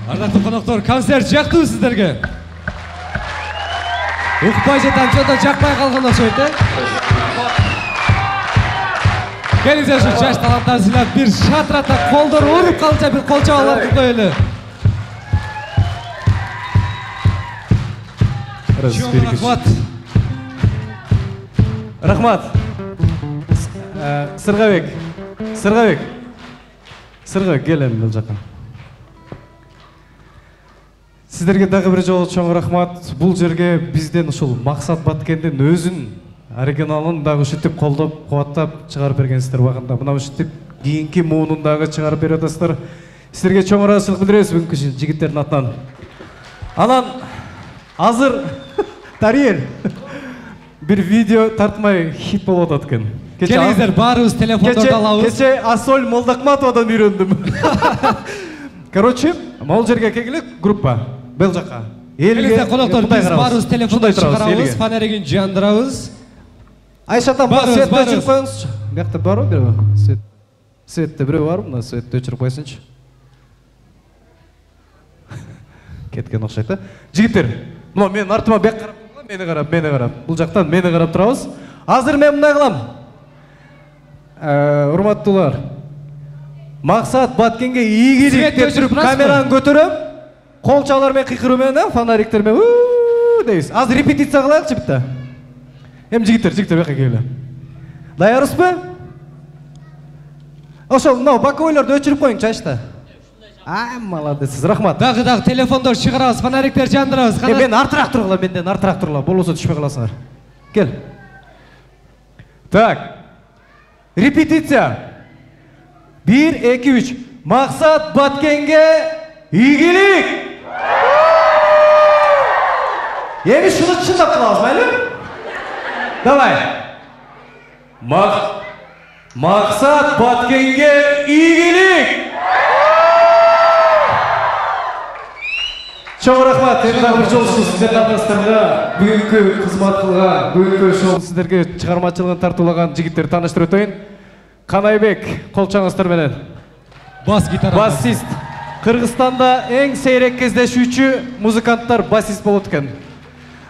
Ардактуу коноктор, концерт жактыбы сиздерге? Укпай жатам, жото жакпай калган окшойт, э? Келиңиздер ушу жаш таланттарды сыйлап бир шатрата колдор уруп калча бир кол чабууларды коелу. Рахмат. Рахмат. Сырғабек. Сырғабек, кел енді бұл жаққа. Сіздерге дағы бір жолы чоң рахмат. Бұл жерге бізден ұшыл Мақсат Баткенден өзін оригиналын дағы үшітіп қолдап, қуаттап шығарып бергенсіздер бағында. Бұна үшітіп кейінгі муынындағы шығарып бередістер. Сіздерге чоң разышылық білдіресіз бүгінгі жігіттердің атынан. Анан, азыр Тариел бір видео тартмай хит болып отаткен. Келіңіздер, барыңыз телефондарды алауыз. Кеше Асоль Молдақматовадан үйрендім. Короче, мол жерге келгілік группа, бел жаққа. Келіңіздер, қонақтар, біз барыңыз телефондарды шығарауыз, фонаригін жандырауыз. Айшатан, бар светті өчіріп қойыңызшы. Бәқті бар ой, біреу? Светті біреу бар мұна, светті өчіріп қойсыншы. Кеткен оқшайды. Жігіттер, мұна мен артыма бәк қарап, мені қарап. Бұл жақтан мені қарап тұрауыз. Азыр мен мұндай қылам. Урматтуулар, Мақсат Баткенге ийгилик деп жүрүп камераны көтөрөм, колчалар менен кыйкыруумен, фонариктер менен дейбиз. Азыр репетиция кылайлыкчы битте. Эми жигиттер бияка келгиле. Даярсызбы? Ошол мына боковойлорду өчүрүп коюңчу ашта. Молодец, рахмат. Дагы телефондор чыгарабыз, фонариктер жандырабыз. Мен артыраак тургула, менден артыраак тургула, болбосо түшпөй каласыңар. Кел. Так. Репетиция. 1, 2, 3. Мақсат Баткенге ийгилик. Эми шуну чындап кылабыз, майлы? Давай. Мақсат Баткенге ийгилик. Чоң рахмат, енді бір жолсыз сіздердің атыңыздарда бүгінгі қызмат қылған, бүгінгі шоу сіздерге шығармашылығын тартулаған жігіттер таныштырып өтейін. Қанайбек, қолчаңыздар менен. Бас гитара. Басист. Қырғызстанда ең сейрек кездесуші музыканттар басист болып өткен.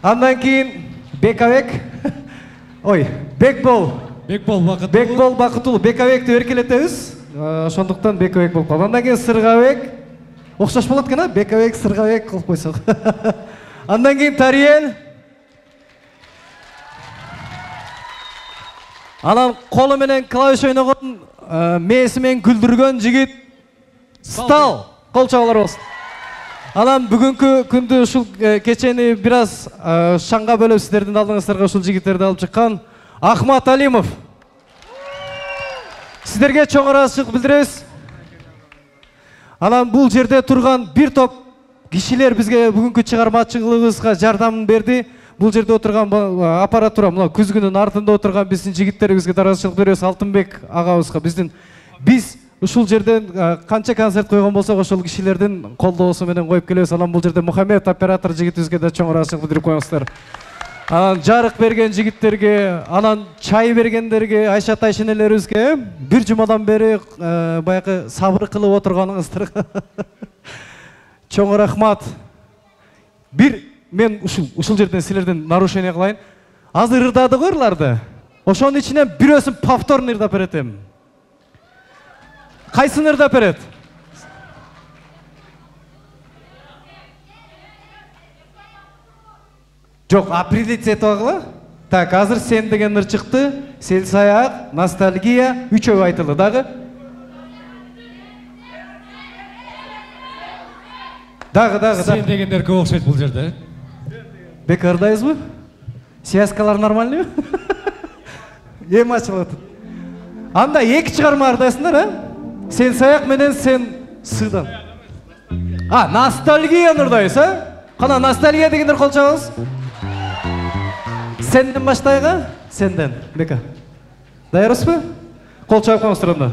Андан кейін Бекабек, Бекбол Бақытұлы. Бекабекті еркелетеміз. Ошондуктан Бекабек болып қалды. Андан кейін Сырғабек. Оқшаш болады екен, Бекабек, Сырғабек қылып қойсақ. Андан кейін Тариел. Анан қолы менен клавиш ойнаған, мейісімен күлдірген жігіт Стал. Қол чабуулар болсын. Анан бүгінгі күнді ұшыл кечені біраз шаңға бөліп сіздердің алдыңыздарға ұшыл жігіттерді алып шыққан Ахмат Алимов. Сіздерге чоң разышылық білдіресіз. Анан бұл жерде тұрған бір топ кишилер бізге бүгінгі шығармашылығымызға жардамын берді. Бұл жерде отырған аппаратура, мына күзгінің артында отырған біздің жігіттерімізге разышылық береміз. Алтынбек ағамызға біз ушул жерден канча концерт қойған болсақ, ошол кишилердин колдоосу менен коюп келебиз. Анан бұл жерде Мухаммед оператор жигитибизге да чоң разышылык билдирип коюңуздар. Анан жарык берген жигиттерге, анан чай бергендерге, Айша тайшенелерибизге бир жумадан бери баягы сабыр кылып отурганыңыздарга чоң рахмат. Мен ушул жерден силерден нарушение кылайын. Азыр ырдады го ырларды. Ошонун ичинен бирөөсүн повторно ырдап беретем. Кайсын ырдап берет? Жок, определить этип алгыла. Так, азыр сен деген ыр чыкты. Сел саяк, ностальгия, үчөө айтылды дагы. Дагы. Сен дегендер көп окшойт бул жерде. Бек ырдайсызбы? Связкалар нормальный? Эми ачылып атат. Анда эки чыгарма ырдайсыңдар, а? Сен саяк менен сен сыйдан. Ностальгия ырдайсыз, а? Кана ностальгия дегендер кол чабыңыз. Сенден баштайга? Сенден. Бека. Даярсызбы? Кол чабып коюңуздар анда.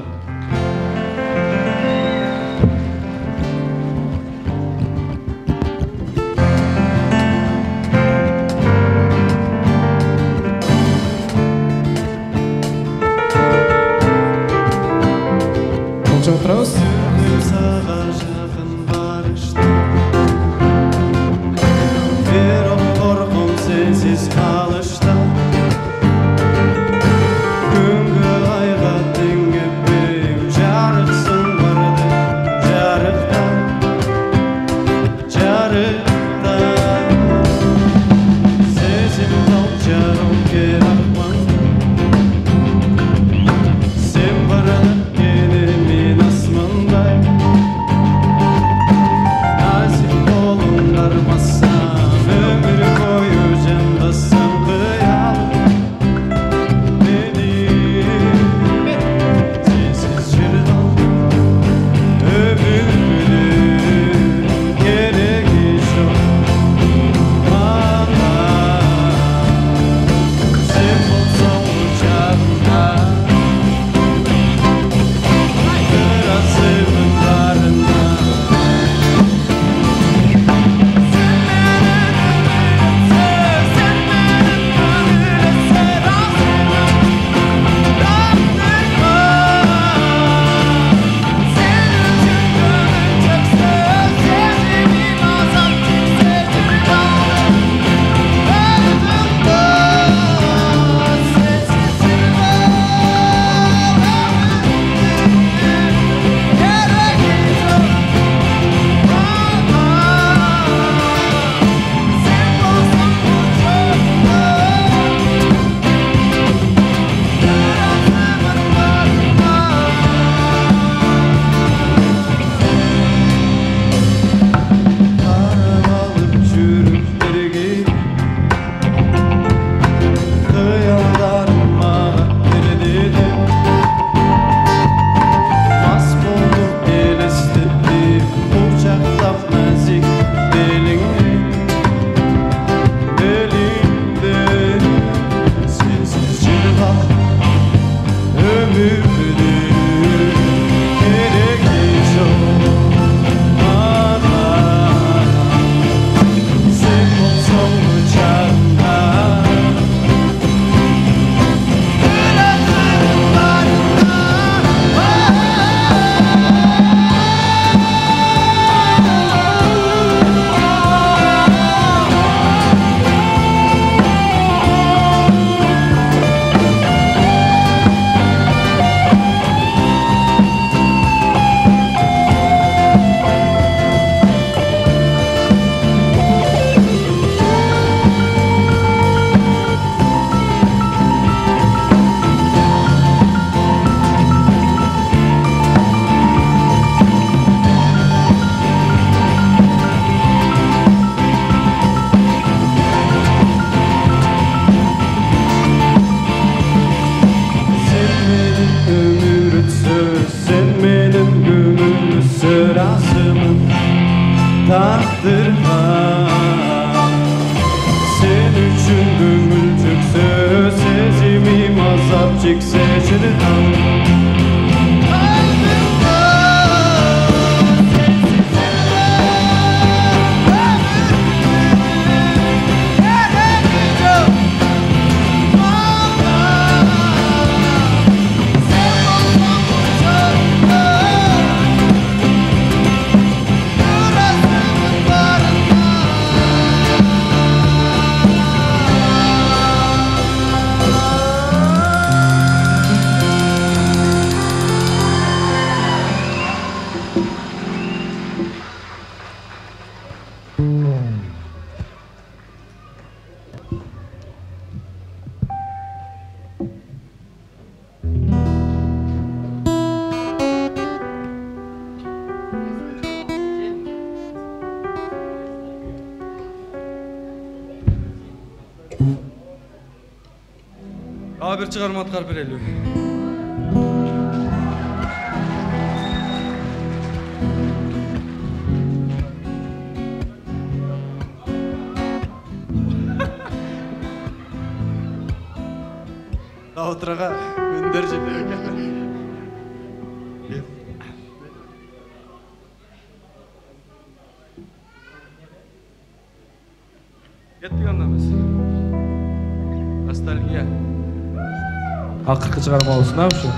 жарықтан сезім тал жарық ақман сен барып келемен асмандай нәзік қолың армасам өмір бойы жандасам қиялым sensiz жүрдім ömürün gereği çok bana sen olsan uçağımda kırasımın barında taktırma sen üçün gömülcük söz sezimim azap çekse şırdan bir çıkarma atkar bereli. Davutraga önder jedi. Kettik anda biz. Nostalgiya. Akırkı çıkarma olsun ha şu.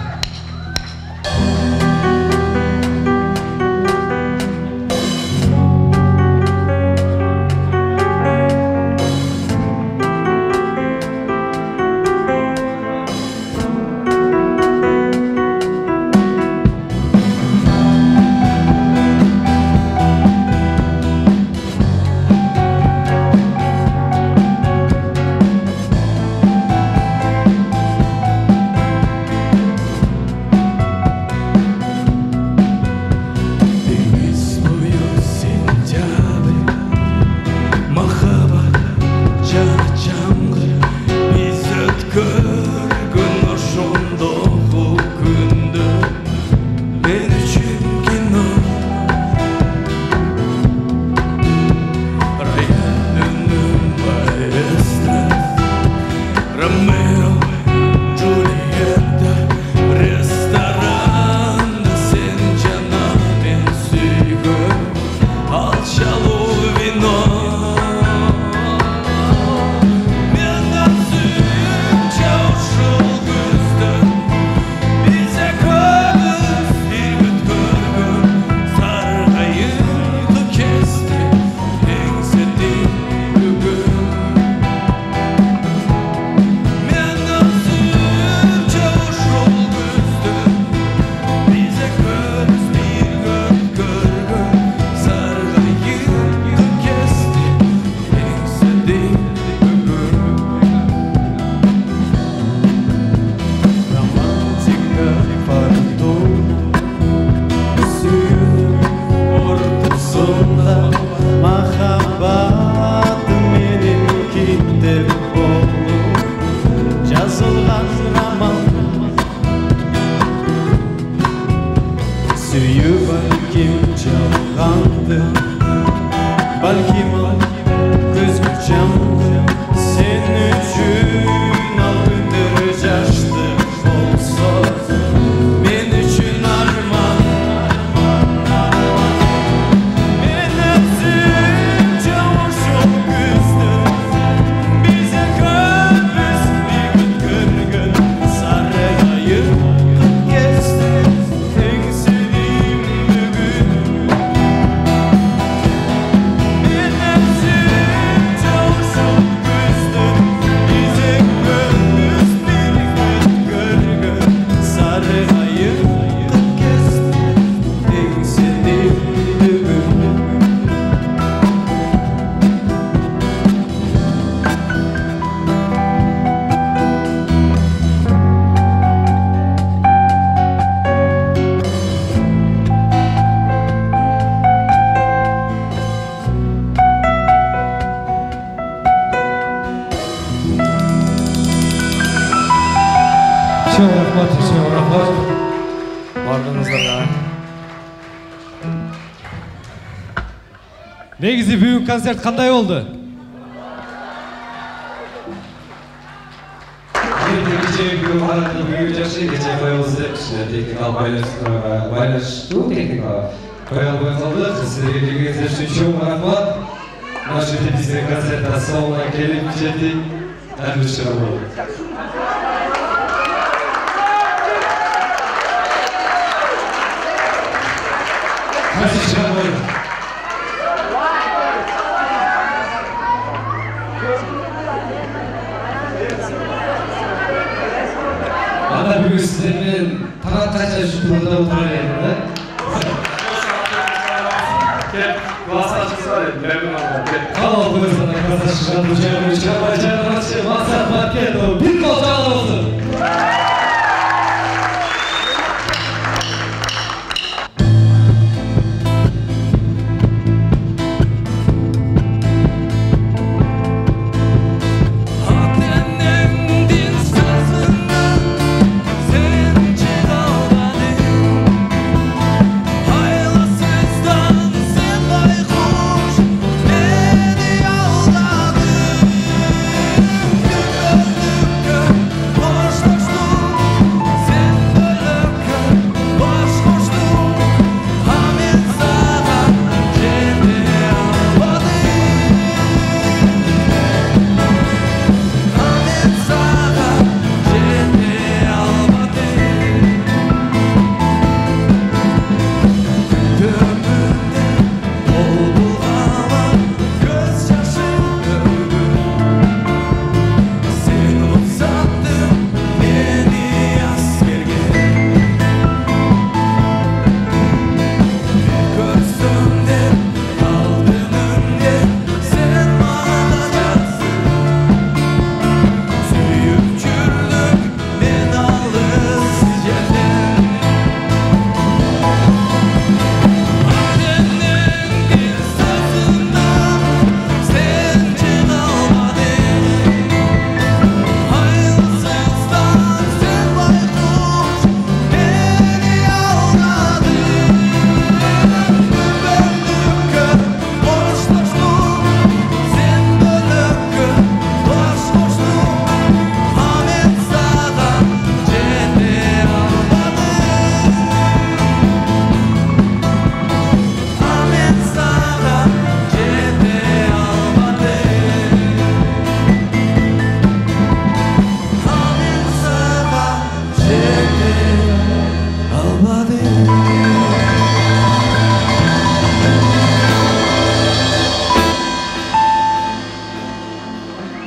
Balkim gözgüçem sen üçün altındır yaşlı olsa men üçün arman men özüm çavuşum küzdüm bize köpüz bir gün sarayıp geçti en sevdiğim bugün men özüm çavuşum küzdüm bize köpüz bir gün sarayıp geçti en sevdiğim bugün. Çok rahmat, çok rahmat. Бардыңыздарга. Негизи бүгүнкү концерт кандай болду? Бүгін жақсы кеше қойылды деп техникалық байланыштуу техникаға қойылбай қалдық. Сіздерге келгендер үшін чоң рахмат. Мына жерде біздің концертта соңына келіп жетіп әрбір шығару болды. Қазір шығару. Anda бүгін сіздермен таратқанша жұтырында отырар едім, да? Қалал қойырсана класса шыққан бұжағын шығармай жармашы Мақсат Маркетов бір қол жағылы болсын.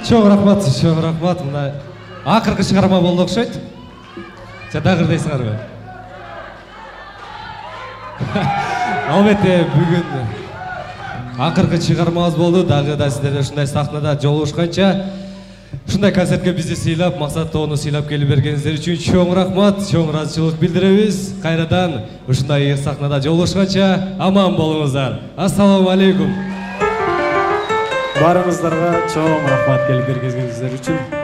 Çok rahmat. Мына ақырғы шығарма болды ұқсайды. Дагыр дейсіңер бе? Албетте бүгін ақырғы шығармамыз болды. Дагы да сіздерге ушундай сахнада жолугушканча, ушундай концертке бизди сыйлап, Мақсат тобуну сыйлап келип бергениңиздер үчүн чоң рахмат, чоң ыраазычылык билдиребиз. Кайрадан ушундай сахнада жолугушканча аман болуңуздар. Ассаламу алейкум. Барыңыздарга чоң рахмат келип бергениңиздер үчүн.